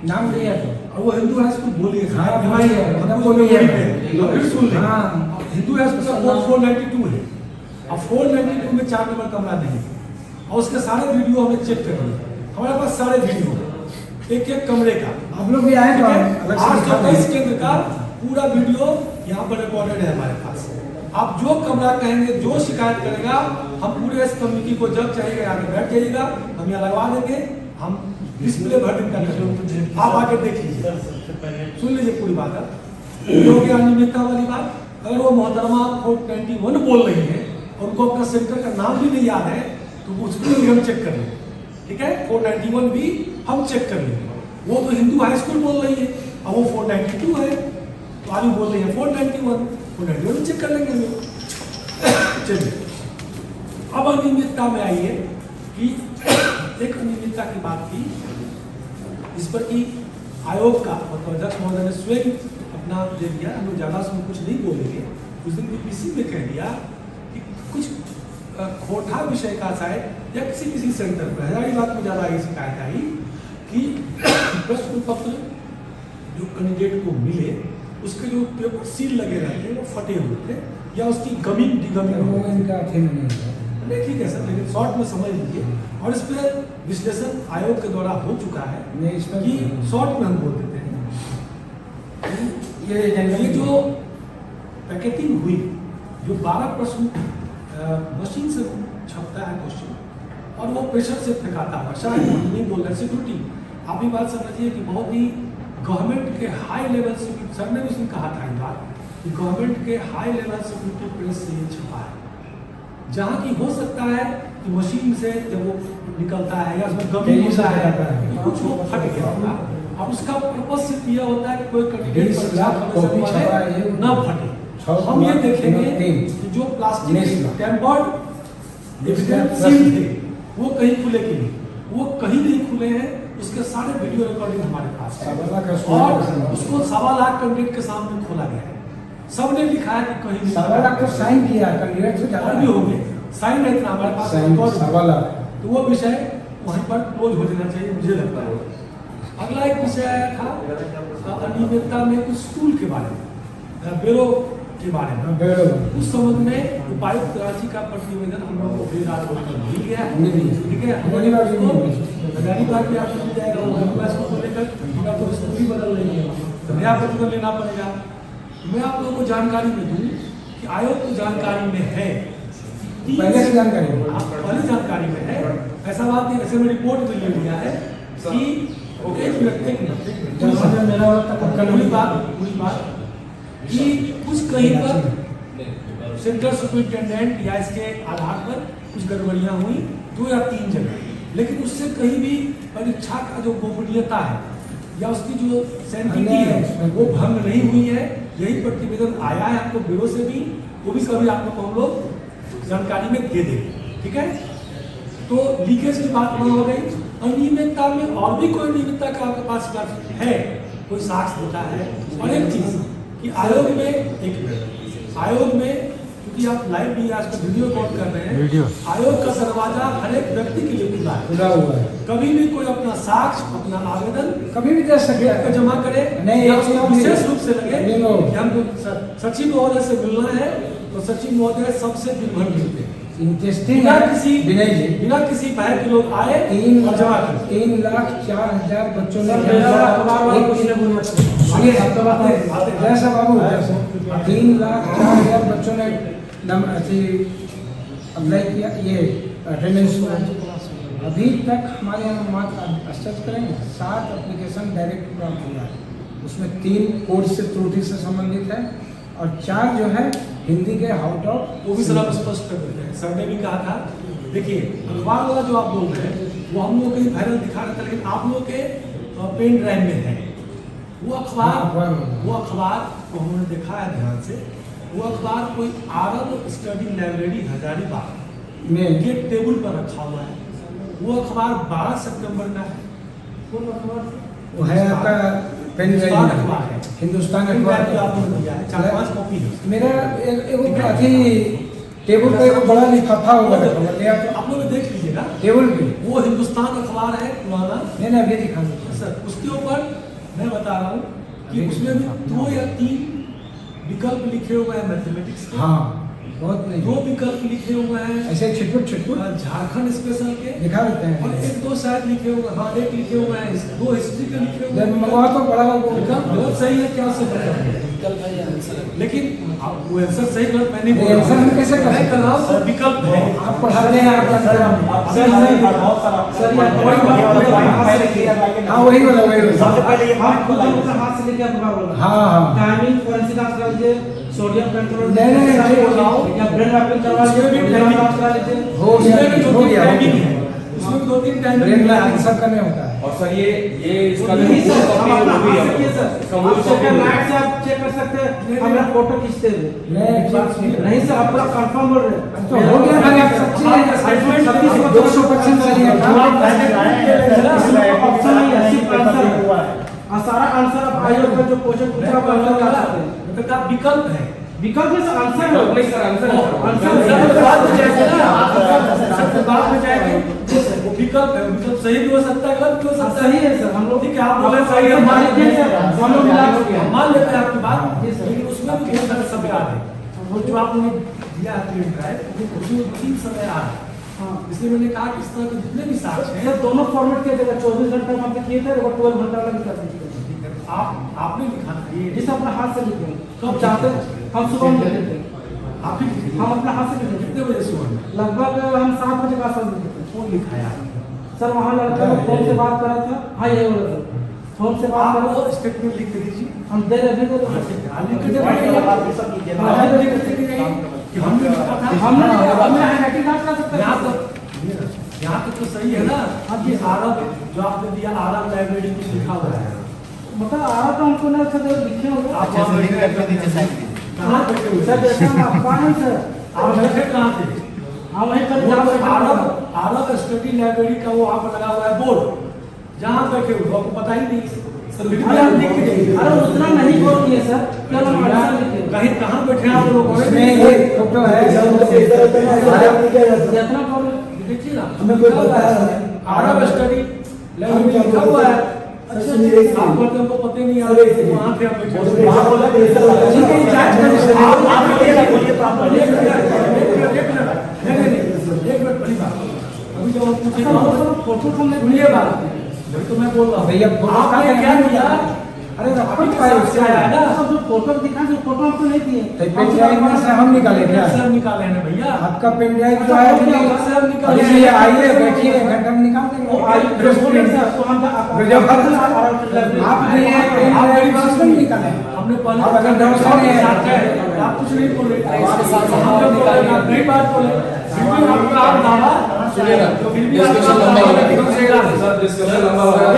[SPEAKER 2] नाम दिया तो
[SPEAKER 1] और वो हिंदू हाई स्कूल बोलिए,
[SPEAKER 2] हाँ, वही है,
[SPEAKER 1] मतलब
[SPEAKER 2] वो
[SPEAKER 1] बोलिए
[SPEAKER 2] वही है।
[SPEAKER 1] फिर सुन लें।
[SPEAKER 2] हाँ।
[SPEAKER 1] अब हिंदू हाई स्कूल का कोड 492 है, अब 492 में 4 नंबर कमरा नहीं है, और उसके सारे वीडियो हमने चेक कर लिए, हमारे पास सारे वीडियो एक एक कमरे का,
[SPEAKER 2] आप लोग भी आए तो अलग से दिखा
[SPEAKER 1] 823
[SPEAKER 2] देंगे।
[SPEAKER 1] केंद्र का पूरा वीडियो यहाँ पर रिकॉर्डेड है हमारे पास। आप जो कमरा कहेंगे, जो शिकायत करेगा, हम पूरे इस कम्युनिटी को जब चाहिएगा आगे बैठ जाइएगा, हम यहाँ लगवा देंगे, हम डिस्प्ले भर दिन का करेंगे, आप आके देख लीजिए, सुन लीजिए पूरी बात है। हो गया अनियमितता वाली बात, अगर वो मोहतरमा 491 बोल रही है और उनको अपना सेंटर का नाम भी नहीं याद है, तो उसको भी हम चेक कर लेंगे, ठीक है? 491 भी हम चेक कर लेंगे, वो तो हिंदू हाई स्कूल बोल रही है और वो 492 है, तो आलू बोल रही है 491 चेक कर लेंगे हम लोग। चलिए अब अनियमितता में आइए कि एक अनियमितता की बात थी इस पर कि आयोग का मतलब अध्यक्ष महोदय ने स्वयं अपना दे दिया, हम लोग ज़्यादा उसमें कुछ नहीं बोलेंगे। उस दिन बीपीसी में कह दिया कि कुछ खोटा विषय का शायद या किसी सेंटर पर हजारी बात में ज़्यादा ये शिकायत आई कि प्रश्न पत्र जो कैंडिडेट को मिले उसके जो पेपर सील लगे रहते हैं वो फटे हुए थे या उसकी गमिंग डिगमिंग
[SPEAKER 2] वो इनका थे नहीं
[SPEAKER 1] नहीं, ठीक है सर, लेकिन शॉर्ट में समझ लीजिए, और इस पर विश्लेषण आयोग के द्वारा हो चुका है
[SPEAKER 2] नहीं, इसमें
[SPEAKER 1] कि शॉर्ट में हम बोल देते हैं ये जो पैकेटिंग हुई, जो 12 प्रश्न मशीन से छपता है क्वेश्चन और वो प्रेशर से फेंकाता है, शायद हम नहीं बोल रहे सिक्योरिटी, आप ये बात समझिए कि बहुत ही गवर्नमेंट के हाई लेवल से, सर ने भी कहा था ये बात कि गवर्नमेंट के हाई लेवल सिक्योरिटी प्रेस से ये छपा है, जहाँ की हो सकता है कि मशीन से जब वो निकलता है या उसमें गमी होता है तो कुछ वो फट गया होगा, अब उसका पर्पस सिर्फ यह होता है कि कोई कैंडिडेट
[SPEAKER 2] 20 लाख कॉपी छपा है ये
[SPEAKER 1] ना फटे। हम ये देखेंगे कि जो प्लास्टिक टेम्पर्ड एविडेंस सील थे वो कहीं खुले कि नहीं, वो कहीं नहीं खुले हैं, उसके सारे वीडियो रिकॉर्डिंग हमारे पास है और उसको 1.25 लाख कैंडिडेट के सामने खोला गया है, सबने लिखा है कि कहीं नहीं,
[SPEAKER 2] 1.25 लाख तो साइन किया कैंडिडेट से
[SPEAKER 1] और भी हो गए, साइन है इतना हमारे पास रिकॉर्ड,
[SPEAKER 2] 1.25 लाख,
[SPEAKER 1] तो वो विषय वहीं पर क्लोज हो जाना चाहिए मुझे लगता है। अगला एक विषय आया था अनियमितता में कुछ स्कूल के बारे में, ब्यूरो के बारे में, उस संबंध में उपायुक्त रांची का प्रतिवेदन हम लोगों को भी रात को मिल गया है, ठीक है? हजारी बात भी आपको मिल जाएगा, वो लेकर थोड़ा तो स्कूल ही बदल रही है, तो नया प्रतिवेदन लेना पड़ेगा। मैं आप लोगों को जानकारी में दूँ कि आयोग को जानकारी में है,
[SPEAKER 2] पहले से जानकारी
[SPEAKER 1] पहले जानकारी में है, ऐसा बात नहीं, ऐसे में रिपोर्ट में ले लिया है कि पूरी बात कि कुछ कहीं पर सेंट्रल सुपरिटेंडेंट या इसके आधार पर कुछ गड़बड़ियां हुई 2 या 3 जगह, लेकिन उससे कहीं भी परीक्षा का जो गोपनीयता है या उसकी जो सैंटिटी है वो भंग नहीं हुई है। यही प्रतिवेदन आया है आपको ब्यूरो से भी, वो भी कभी आप लोग को हम लोग जानकारी में दे देंगे, ठीक है? तो लीकेज की बात वहाँ हो गई। अनियमितता में और भी कोई अनियमितता का आपके पास है, कोई साक्ष्य देता है। और एक चीज कि आयोग में क्योंकि आप लाइव भी आजकल वीडियो कॉल कर रहे हैं, आयोग का दरवाजा हर एक व्यक्ति के लिए खुला है,
[SPEAKER 2] खुला हुआ है,
[SPEAKER 1] कभी भी कोई अपना साक्ष्य, अपना आवेदन
[SPEAKER 2] कभी भी दे सकते
[SPEAKER 1] गेट पे
[SPEAKER 2] हैं।
[SPEAKER 1] जमा करे,
[SPEAKER 2] नहीं,
[SPEAKER 1] या
[SPEAKER 2] एक
[SPEAKER 1] उसको
[SPEAKER 2] चीज
[SPEAKER 1] विशेष रूप से लगे
[SPEAKER 2] नहीं, नो।
[SPEAKER 1] कि हमको सचिव महोदय से मिलना है, तो सचिव महोदय सबसे दिन भर मिलते हैं,
[SPEAKER 2] इंटरेस्टिंग
[SPEAKER 1] बिना
[SPEAKER 2] है
[SPEAKER 1] किसी
[SPEAKER 2] विनय जी।
[SPEAKER 1] बिना किसी भय के लोग आए
[SPEAKER 2] 3
[SPEAKER 1] और जमा करें।
[SPEAKER 2] 3,04,000 बच्चों ने
[SPEAKER 1] सुनिए, आपका बात है, बात है।
[SPEAKER 2] जैसा बाबू 3,04,000 बच्चों ने अप्लाई किया, ये अटेंडेंस हुआ। अभी तक हमारे यहाँ मात्र अस्टच करेंगे 7 एप्लीकेशन डायरेक्ट प्राप्त हुआ है, उसमें 3 कोर्स से त्रुटि से संबंधित है और 4 जो है हिंदी के आउट ऑफ,
[SPEAKER 1] वो भी सर आप स्पष्ट कर देते हैं। सर ने भी कहा था, देखिए अखबार वाला जो आप लोग हैं वो हम लोग के वायरल दिखा रहे थे, लेकिन आप लोग के पेन ड्राइव में है वो अखबार। वो अखबार को हमने देखा है ध्यान से, वो अखबार कोई आरब स्टडी लाइब्रेरी हजारीबाग
[SPEAKER 2] में
[SPEAKER 1] के टेबल पर रखा हुआ है। वो अखबार 12 सितंबर का है। कौन अखबार?
[SPEAKER 2] वो है आपका पेन ड्राइव
[SPEAKER 1] हिंदुस्तान
[SPEAKER 2] में।
[SPEAKER 1] अखबार है।
[SPEAKER 2] हिंदुस्तान
[SPEAKER 1] पेन
[SPEAKER 2] अखबार
[SPEAKER 1] ड्राइव आपको दिया है, 4-5 कॉपी है।
[SPEAKER 2] मेरा एक अथी टेबल पे एक बड़ा लिफाफा होगा
[SPEAKER 1] आप लोग देख लीजिएगा,
[SPEAKER 2] टेबल पे।
[SPEAKER 1] वो हिंदुस्तान अखबार है पुराना
[SPEAKER 2] नहीं अभी दिखा दो
[SPEAKER 1] सर। उसके ऊपर मैं बता रहा हूँ कि उसमें भी 2 या 3 विकल्प लिखे हुए हैं मैथमेटिक्स के।
[SPEAKER 2] हाँ, बहुत नहीं
[SPEAKER 1] 2 विकल्प लिखे हुए हैं
[SPEAKER 2] ऐसे छिटपुट
[SPEAKER 1] झारखंड स्पेशल के,
[SPEAKER 2] दिखा देते
[SPEAKER 1] और
[SPEAKER 2] हैं।
[SPEAKER 1] 1-2 शायद लिखे हुए हैं। हाँ, 1 लिखे हुए हैं, 2 हिस्ट्री के लिखे हुए
[SPEAKER 2] जब
[SPEAKER 1] हैं।
[SPEAKER 2] मंगवा तो बड़ा वो
[SPEAKER 1] विकल्प बहुत सही है, क्या उससे पता? लेकिन आप वो आंसर सही गलत मैं नहीं बोल
[SPEAKER 2] आंसर हम कैसे कर
[SPEAKER 1] मैं कर रहा हूँ सर, विकल्प है।
[SPEAKER 2] आप पढ़ाते हैं आप हाँ वही वाला
[SPEAKER 6] सबसे पहले ये हम खुद अपने हाथ से लेके अखबार बोल रहे हैं।
[SPEAKER 2] हाँ हाँ
[SPEAKER 6] टाइमिंग फोरेंसिक आंसर करा लीजिए, सोडियम कंट्रोल
[SPEAKER 2] नहीं, नहीं, नहीं,
[SPEAKER 6] बोल रहा हूँ, या ब्रेन मैपिंग करवा लीजिए,
[SPEAKER 1] उसमें भी
[SPEAKER 6] ब्रेन
[SPEAKER 1] timing-
[SPEAKER 6] मैपिंग करा लीजिए।
[SPEAKER 2] हो
[SPEAKER 1] उसमें भी
[SPEAKER 2] गया
[SPEAKER 1] 2-3 टाइमिंग है, उसमें भी 2-3 टाइमिंग
[SPEAKER 2] ब्रेन
[SPEAKER 1] है।
[SPEAKER 2] मैपिंग सब करने होता है।
[SPEAKER 5] और सर ये इसका जो
[SPEAKER 6] नहीं सर,
[SPEAKER 5] कॉपी
[SPEAKER 6] हम
[SPEAKER 5] है
[SPEAKER 6] अपना
[SPEAKER 5] वो भी
[SPEAKER 6] हाथ
[SPEAKER 5] है
[SPEAKER 6] से किए सर,
[SPEAKER 5] इसका
[SPEAKER 6] आप
[SPEAKER 5] मूल
[SPEAKER 6] चेक
[SPEAKER 5] कॉपी
[SPEAKER 6] कर
[SPEAKER 5] है।
[SPEAKER 6] लाइट से आप चेक कर सकते हैं, हमारा फोटो खींचते हुए।
[SPEAKER 2] मैं एक बात सुनिए।
[SPEAKER 6] नहीं सर, आप पूरा कंफर्म बोल रहे हैं।
[SPEAKER 2] तो हो गया भाई, आप सच्ची है, 200% सही है।
[SPEAKER 6] ऑप्शन नहीं है, सिर्फ आंसर है। और सारा आंसर आप आयोग का जो क्वेश्चन पूछा आप आंसर कर सकते हैं।
[SPEAKER 1] मतलब का विकल्प है।
[SPEAKER 6] विकल्प में सर आंसर है।
[SPEAKER 5] नहीं सर, आंसर
[SPEAKER 1] बाद में जाएंगे ना, सब बाद में जाएंगे। वो विकल्प है, विकल्प सही भी हो सकता है, गलत भी हो सकता है।
[SPEAKER 6] सही है सर, हम लोग
[SPEAKER 1] ठीक है, आप बोले सही है,
[SPEAKER 6] मान लेते हैं सर, हम लोग मिला चुके हैं।
[SPEAKER 1] मान लेते हैं आपकी बात,
[SPEAKER 6] जी सर।
[SPEAKER 1] लेकिन उसमें भी बहुत सारे समय आ रहे हैं। वो जो आपने दिया है पेन ड्राइव, उसमें 3 समय आ रहे हैं।
[SPEAKER 6] हाँ।
[SPEAKER 1] इसलिए मैंने कहा कि इस तरह के जितने भी साक्ष्य हैं,
[SPEAKER 6] सर दोनों फॉर्मेट किए थे, 24 घंटा में हमने किए थे और 12 घंटा वाला भी कर दिए थे।
[SPEAKER 1] आपने लिखा था ये,
[SPEAKER 6] जिस अपना हाथ से लिखे हैं।
[SPEAKER 1] कब
[SPEAKER 6] चाहते हैं, हम सुबह में लिखते थे,
[SPEAKER 1] आप ही लिखे थे।
[SPEAKER 6] हम अपना हाथ से लिखते
[SPEAKER 1] कितने बजे सुबह में?
[SPEAKER 6] थे। लगभग हम 7 बजे का आसपास लिखते थे।
[SPEAKER 1] कौन लिखाया?
[SPEAKER 6] सर वहाँ लड़का लोग फोन से बात कर रहा था। हाँ यही बोला सर, फोन से बात कर रहा
[SPEAKER 1] आप
[SPEAKER 6] था।
[SPEAKER 1] स्टेटमेंट लिख के दीजिए।
[SPEAKER 6] हम दे रहे थे
[SPEAKER 1] लिख के दे रहे हैं कि हमने लिखा था।
[SPEAKER 6] हमने हैंडराइटिंग जांच कर सकते हैं।
[SPEAKER 1] यहाँ तक तो सही है ना। अब ये आरब जो आपने दिया, आरब लाइब्रेरी कुछ लिखा हुआ है,
[SPEAKER 6] मतलब आ रहा था हमको ना सर लिखे होंगे।
[SPEAKER 1] आप वहाँ बैठे हैं? कहाँ बैठे हुए
[SPEAKER 6] सर
[SPEAKER 1] हैं?
[SPEAKER 6] जैसे हम अखबार है सर,
[SPEAKER 1] आप बैठे कहाँ थे?
[SPEAKER 6] हम वहीं पर
[SPEAKER 1] वो
[SPEAKER 6] जहाँ
[SPEAKER 1] तो
[SPEAKER 6] बैठा
[SPEAKER 1] आरब
[SPEAKER 6] था।
[SPEAKER 1] आरब स्टडी लाइब्रेरी का वो वहाँ पर लगा हुआ है बोर्ड, जहाँ बैठे हुए आपको पता ही नहीं। सर लिख के जाइए।
[SPEAKER 6] अरे उतना नहीं बोल दिए सर, केवल हम आंसर लिखे।
[SPEAKER 1] कहीं कहाँ बैठे हैं आप लोग?
[SPEAKER 2] इसमें ये फोटो है
[SPEAKER 6] जितना बोल
[SPEAKER 1] देखिए ना,
[SPEAKER 2] हमें कोई बताया
[SPEAKER 1] आरब स्टडी लाइब्रेरी लिखा हुआ है। अच्छा आप बोलते हमको पता ही नहीं आ रहा है, वहाँ थे आप बैठे हुए। ठीक है, ये जांच करिए। एक मिनट बड़ी बात, अभी जब हम पूछे
[SPEAKER 6] फोटो हमने
[SPEAKER 1] सुनिए बात, वही तो मैं बोल रहा हूँ।
[SPEAKER 2] भैया फोटो
[SPEAKER 1] आपने क्या किया?
[SPEAKER 2] अरे
[SPEAKER 1] अभी पाए उससे आया है ना,
[SPEAKER 6] जो फोटो दिखा जो फोटो हमको नहीं दिए।
[SPEAKER 2] तो पेन ड्राइव में से हम निकाले क्या?
[SPEAKER 1] सर निकाले हैं भैया।
[SPEAKER 2] आपका पेन ड्राइव जो है
[SPEAKER 1] सर निकाले
[SPEAKER 2] इसलिए आइए बैठिए, एक घंटा में निकाल देंगे। आप दिए पेन ड्राइव से हम निकाले।
[SPEAKER 1] हमने पहले
[SPEAKER 2] आप अगर डाउट नहीं है
[SPEAKER 1] आप कुछ नहीं बोल रहे, नहीं बात बोले, फिर भी आपका आप दावा
[SPEAKER 5] सुनिए ना,
[SPEAKER 1] फिर भी
[SPEAKER 5] डिस्कशन लंबा हो रहा है।
[SPEAKER 1] सर
[SPEAKER 5] डिस्कशन लंबा हो रहा है।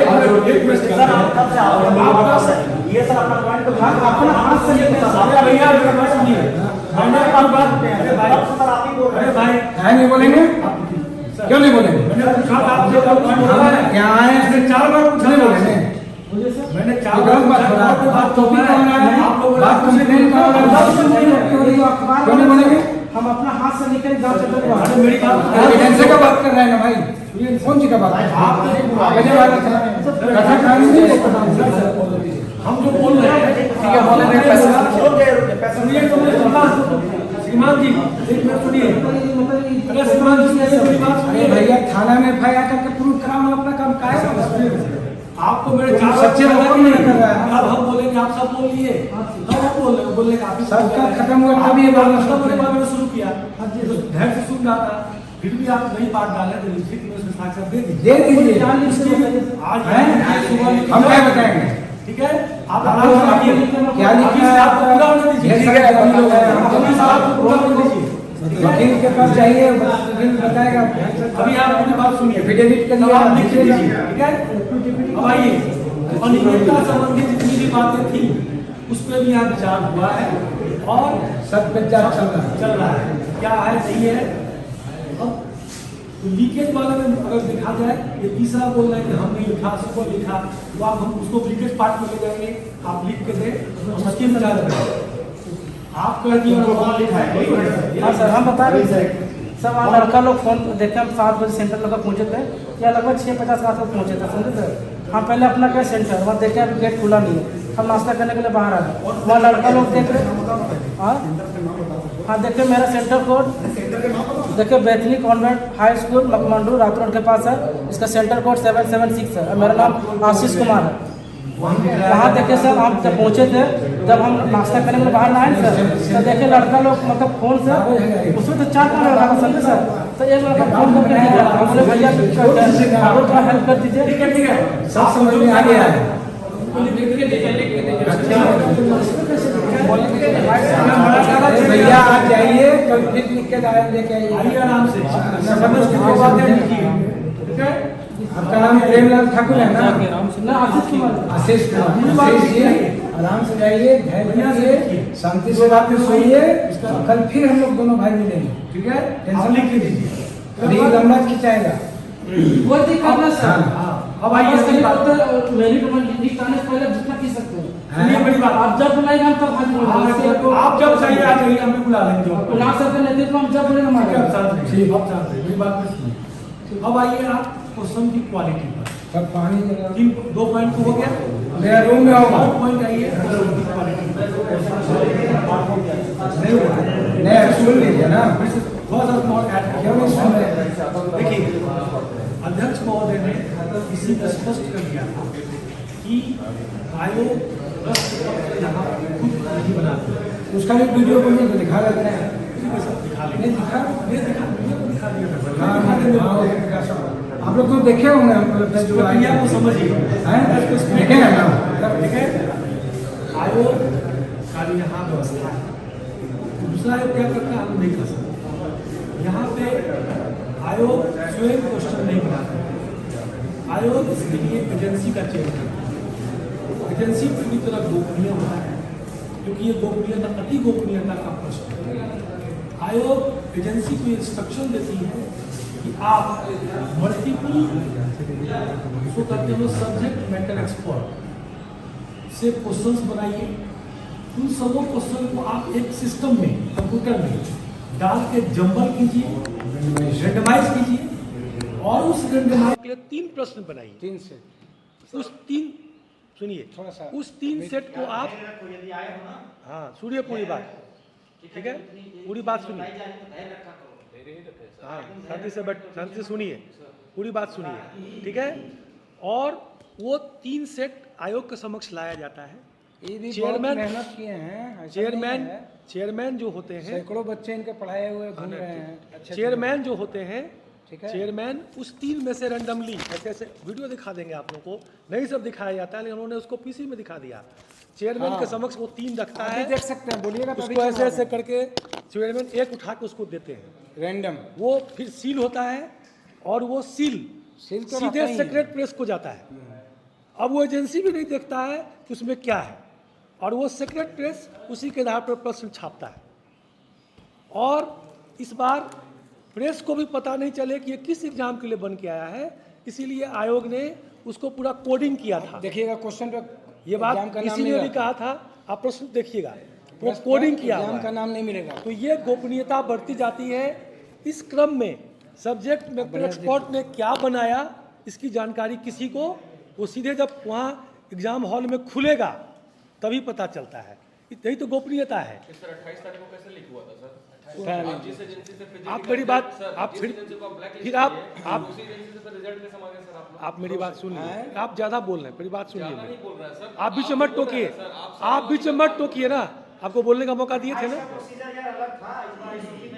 [SPEAKER 6] ये सर अपना पॉइंट तो अपना हाथ से लेके
[SPEAKER 1] अरे भैया मेरा बात सुनिए, मैंने आपकी बात, अरे भाई
[SPEAKER 2] है नहीं बोलेंगे? क्यों नहीं बोलेंगे?
[SPEAKER 1] मैंने पूछा था आपसे,
[SPEAKER 2] क्या है?
[SPEAKER 1] 4 बार पूछा
[SPEAKER 2] नहीं
[SPEAKER 1] था
[SPEAKER 2] बोलेंगे?
[SPEAKER 6] बोलिए सर।
[SPEAKER 1] मैंने
[SPEAKER 2] गलत बात हो रहा है। बात टॉपिक का हो रहा है, बात कंप्लेंट का हो रहा है।
[SPEAKER 6] अखबार
[SPEAKER 2] क्यों नहीं बोलेंगे?
[SPEAKER 6] हम अपना हाथ से निकल गाँव चक्कर
[SPEAKER 1] मेरी बात
[SPEAKER 2] एविडेंस का बात कर रहे हैं ना भाई, कौन सी का बात है? आप गजब वाला था, कथा कानूनी है।
[SPEAKER 1] हम जो बोल रहे हैं
[SPEAKER 2] ठीक है, बोले नहीं पैसा।
[SPEAKER 1] सुनिए तो श्रीमान जी, एक मिनट सुनिए। अरे श्रीमान जी, मेरी बात
[SPEAKER 2] अरे
[SPEAKER 1] सुनिए।
[SPEAKER 2] भैया थाना में FIR करके प्रूव कराओ ना, अपना काम काहे का?
[SPEAKER 1] आपको मेरे
[SPEAKER 2] तुम
[SPEAKER 1] चार
[SPEAKER 2] सच्चे
[SPEAKER 1] बच्चे
[SPEAKER 2] लोगों को नहीं कर रहा है।
[SPEAKER 1] अब हम बोलेंगे, आप सब बोल लिए, तब हम बोल रहे हैं, बोलने का आप ही
[SPEAKER 2] सबका खत्म हुआ तभी ये बात
[SPEAKER 1] सब मेरे बात मैंने शुरू किया, तो धैर्य से सुन रहा था, फिर भी आप नहीं बात डाले तो लिखित में उसमें साक्षात दे दीजिए।
[SPEAKER 2] दे दीजिए।
[SPEAKER 1] आज
[SPEAKER 2] हैं?
[SPEAKER 1] सुबह
[SPEAKER 2] हम क्या बताएंगे?
[SPEAKER 1] ठीक है, आप
[SPEAKER 2] आप
[SPEAKER 1] आराम से आइए।
[SPEAKER 2] क्या लिखा है
[SPEAKER 1] आपको पूरा होने दीजिए।
[SPEAKER 2] ये सारे आदमी लोग हैं, हम
[SPEAKER 1] वकील साहब को पूरा होने दीजिए।
[SPEAKER 2] वकील के पास जाइए, वकील बताएगा।
[SPEAKER 1] अभी आप मेरी बात सुनिए,
[SPEAKER 2] एफिडेविट के लिए
[SPEAKER 1] आप लिख
[SPEAKER 2] लिखिएगा।
[SPEAKER 1] लीजिए, ठीक है? अब आइए, अनियमितता संबंधी जितनी भी बातें थी उस पर भी यहाँ विचार हुआ है और
[SPEAKER 2] सब पे जांच चल रहा है।
[SPEAKER 1] क्या है नहीं है। अब लीकेज वाले में अगर देखा जाए, ये तीसरा बोल रहे हैं कि हमने लिखा, सुपर लिखा, तो आप हम उसको लीकेज पार्ट में ले जाएंगे, आप लिख के दे, हम उसकी विचार करें। आप कह दिए लिखा है।
[SPEAKER 6] हाँ सर, हम बता रहे हैं सर, वहाँ लड़का लोग फोन देखे, हम 7 बजे सेंटर लगा पहुँचे थे, या लगभग 6:50 के आसपास पहुँचे थे, समझे सर। हम पहले अपना क्या सेंटर, वहाँ देखे अभी गेट खुला नहीं है, हम नाश्ता करने के लिए बाहर आ गए, वहाँ लड़का लोग देख रहे। हाँ देखिए, मेरा सेंटर कोड देखिए, बैतनी कॉन्वेंट हाई स्कूल मकमंडू रात रोड के पास है, इसका सेंटर कोड 776 है, और मेरा नाम आशीष कुमार है। वहाँ देखे सर, हम जब पहुँचे थे, जब हम नाश्ता करने के लिए बाहर ना आए सर, तो देखे लड़का लोग मतलब फोन से, उसमें तो 4 लड़का था समझे सर, तो एक लड़का फोन करके नहीं रहा, हम बोले भैया आप थोड़ा हेल्प कर दीजिए।
[SPEAKER 1] ठीक है,
[SPEAKER 2] सब समझ में आ गया है। भैया आप जाइए, कल फिर लिख के लेके
[SPEAKER 1] आइए
[SPEAKER 2] आइए।
[SPEAKER 1] आराम से, समझ के जो बातें लिखिए, ठीक है?
[SPEAKER 2] आपका नाम प्रेमलाल ठाकुर है ना?
[SPEAKER 6] ना आशीष कुमार।
[SPEAKER 2] आशीष कुमार। आशीष जी, आराम से जाइए, धैर्य से, शांति से बातें सुनिए, कल फिर हम लोग दोनों भाई मिलेंगे, ठीक है? टेंशन लिख लीजिए, अभी लंबा खिंचाएगा।
[SPEAKER 6] कोई दिक्कत नहीं सर।
[SPEAKER 1] अब आइए
[SPEAKER 6] मेरी लिखाने से पहले जितना खींच सकते हैं।
[SPEAKER 1] सुनिए मेरी बात,
[SPEAKER 6] आप जब बुलाएंगे हम तब हाजिर होंगे।
[SPEAKER 1] आप जब चाहिए आ जाइए, हम भी बुला लेंगे।
[SPEAKER 6] ना सर के नेतृत्व में हम जब बोलेंगे
[SPEAKER 1] ठीक है,
[SPEAKER 6] हमारे।
[SPEAKER 1] आप शांत रहिए, आप शांत रहिए, मेरी बात को सुनिए। अब आइए आप क्वेश्चन की क्वालिटी पर।
[SPEAKER 2] सब पानी जगह
[SPEAKER 1] 2 पॉइंट को हो गया,
[SPEAKER 2] मेरा रूम में होगा।
[SPEAKER 1] और पॉइंट आइए क्वेश्चन की क्वालिटी पर। नहीं हुआ,
[SPEAKER 2] नहीं सुन लीजिए ना,
[SPEAKER 1] थोड़ा सा और ऐड
[SPEAKER 2] क्यों नहीं सुन रहे?
[SPEAKER 1] देखिए, अध्यक्ष महोदय ने इसी में स्पष्ट कर दिया था कि आयोग प्रश्न पत्र यहाँ खुद नहीं बनाते।
[SPEAKER 2] उसका भी वीडियो बनिए तो दिखा देते हैं।
[SPEAKER 1] ठीक है सर, दिखा
[SPEAKER 2] नहीं
[SPEAKER 1] लेंगे,
[SPEAKER 2] दिखा,
[SPEAKER 1] दिखा दिया था।
[SPEAKER 2] हाँ, आप लोग तो देखे होंगे, हम लोग
[SPEAKER 1] इस प्रक्रिया को समझिए,
[SPEAKER 2] देखे हैं ना?
[SPEAKER 1] ठीक है? आयोग का यहाँ व्यवस्था है। दूसरा आयोग क्या करता है, हम नहीं कर सकते। यहाँ पे आयोग स्वयं क्वेश्चन नहीं बनाता, आयोग इसके लिए एजेंसी का चयन करता है। एजेंसी पूरी तरह गोपनीय होता है, क्योंकि ये गोपनीयता, अति गोपनीयता का प्रश्न है। आयोग एजेंसी को इंस्ट्रक्शन देती है कि आप मल्टीपल उसको कहते हैं सब्जेक्ट मैटर एक्सपर्ट से क्वेश्चंस बनाइए। उन सब क्वेश्चन को आप एक सिस्टम में, कंप्यूटर में डाल के जंबल कीजिए, रेंडमाइज कीजिए, और उस रेंडमाइज के लिए 3 प्रश्न बनाइए।
[SPEAKER 2] 3 से
[SPEAKER 1] उस 3 सुनिए,
[SPEAKER 2] थोड़ा सा
[SPEAKER 1] उस 3 सेट को आप, हाँ सुनिए पूरी बात, ठीक है, पूरी बात सुनिए, हाँ शांति से शांति से सुनिए, पूरी बात सुनिए, ठीक है। और वो 3 सेट आयोग के समक्ष लाया जाता है।
[SPEAKER 2] ये भी
[SPEAKER 1] चेयरमैन
[SPEAKER 2] मेहनत किए हैं, ऐसा
[SPEAKER 1] चेयरमैन
[SPEAKER 2] नहीं है।
[SPEAKER 1] चेयरमैन जो होते हैं,
[SPEAKER 2] सैकड़ों बच्चे इनके पढ़ाए हुए घूम रहे हैं। अच्छा,
[SPEAKER 1] चेयरमैन जो होते हैं,
[SPEAKER 2] ठीक है।
[SPEAKER 1] चेयरमैन उस 3 में से रैंडमली ऐसे ऐसे वीडियो दिखा देंगे आप लोगों को, नहीं सब दिखाया जाता है, लेकिन उन्होंने उसको पीसी में दिखा दिया। चेयरमैन के समक्ष वो 3 रखता
[SPEAKER 2] अभी
[SPEAKER 1] है,
[SPEAKER 2] देख सकते हैं, बोलिएगा तो
[SPEAKER 1] उसको ऐसे ऐसे करके चेयरमैन एक उठा के उसको देते हैं,
[SPEAKER 2] रैंडम
[SPEAKER 1] वो फिर सील होता है, और वो सील
[SPEAKER 2] सील तो
[SPEAKER 1] सीधे
[SPEAKER 2] रहता ही है।
[SPEAKER 1] सेक्रेट प्रेस को जाता है। अब वो एजेंसी भी नहीं देखता है कि उसमें क्या है, और वो सेक्रेट प्रेस उसी के आधार पर प्रश्न छापता है। और इस बार प्रेस को भी पता नहीं चले कि ये किस एग्जाम के लिए बन के आया है, इसीलिए आयोग ने उसको पूरा कोडिंग किया था।
[SPEAKER 2] देखिएगा क्वेश्चन पे
[SPEAKER 1] ये बात
[SPEAKER 2] एग्जाम का नाम
[SPEAKER 1] किसी
[SPEAKER 2] नहीं
[SPEAKER 1] ने भी
[SPEAKER 2] रहता।
[SPEAKER 1] कहा था, आप प्रश्न देखिएगा, वो
[SPEAKER 2] प्रश्न
[SPEAKER 1] कोडिंग
[SPEAKER 2] पर
[SPEAKER 1] किया हुआ
[SPEAKER 2] एग्जाम का
[SPEAKER 1] है।
[SPEAKER 2] नाम नहीं मिलेगा।
[SPEAKER 1] तो ये गोपनीयता बढ़ती जाती है। इस क्रम में सब्जेक्ट मैटर एक्सपर्ट ने क्या बनाया इसकी जानकारी किसी को, वो सीधे जब वहाँ एग्जाम हॉल में खुलेगा तभी पता चलता है। यही तो गोपनीयता है।
[SPEAKER 5] सर 28 तारीख को कैसे लीक हुआ था सर?
[SPEAKER 2] पता नहीं।
[SPEAKER 5] आप जिस एजेंसी से फिजिकली
[SPEAKER 1] आप मेरी बात,
[SPEAKER 5] सर,
[SPEAKER 1] आप
[SPEAKER 5] जिस
[SPEAKER 1] फिर
[SPEAKER 5] एजेंसी को ब्लैकलिस्ट
[SPEAKER 1] फिर आप
[SPEAKER 5] किए, उसी एजेंसी से फिर रिजल्ट कैसे मांगे सर आप लोग?
[SPEAKER 1] आप मेरी बात सुनिए, आप ज़्यादा बोल रहे हैं, मेरी बात सुनिए।
[SPEAKER 5] नहीं बोल रहा है सर।
[SPEAKER 1] आप बीच में मत टोकिए, आप बीच में मत टोकिए ना, आपको बोलने का मौका दिए थे ना,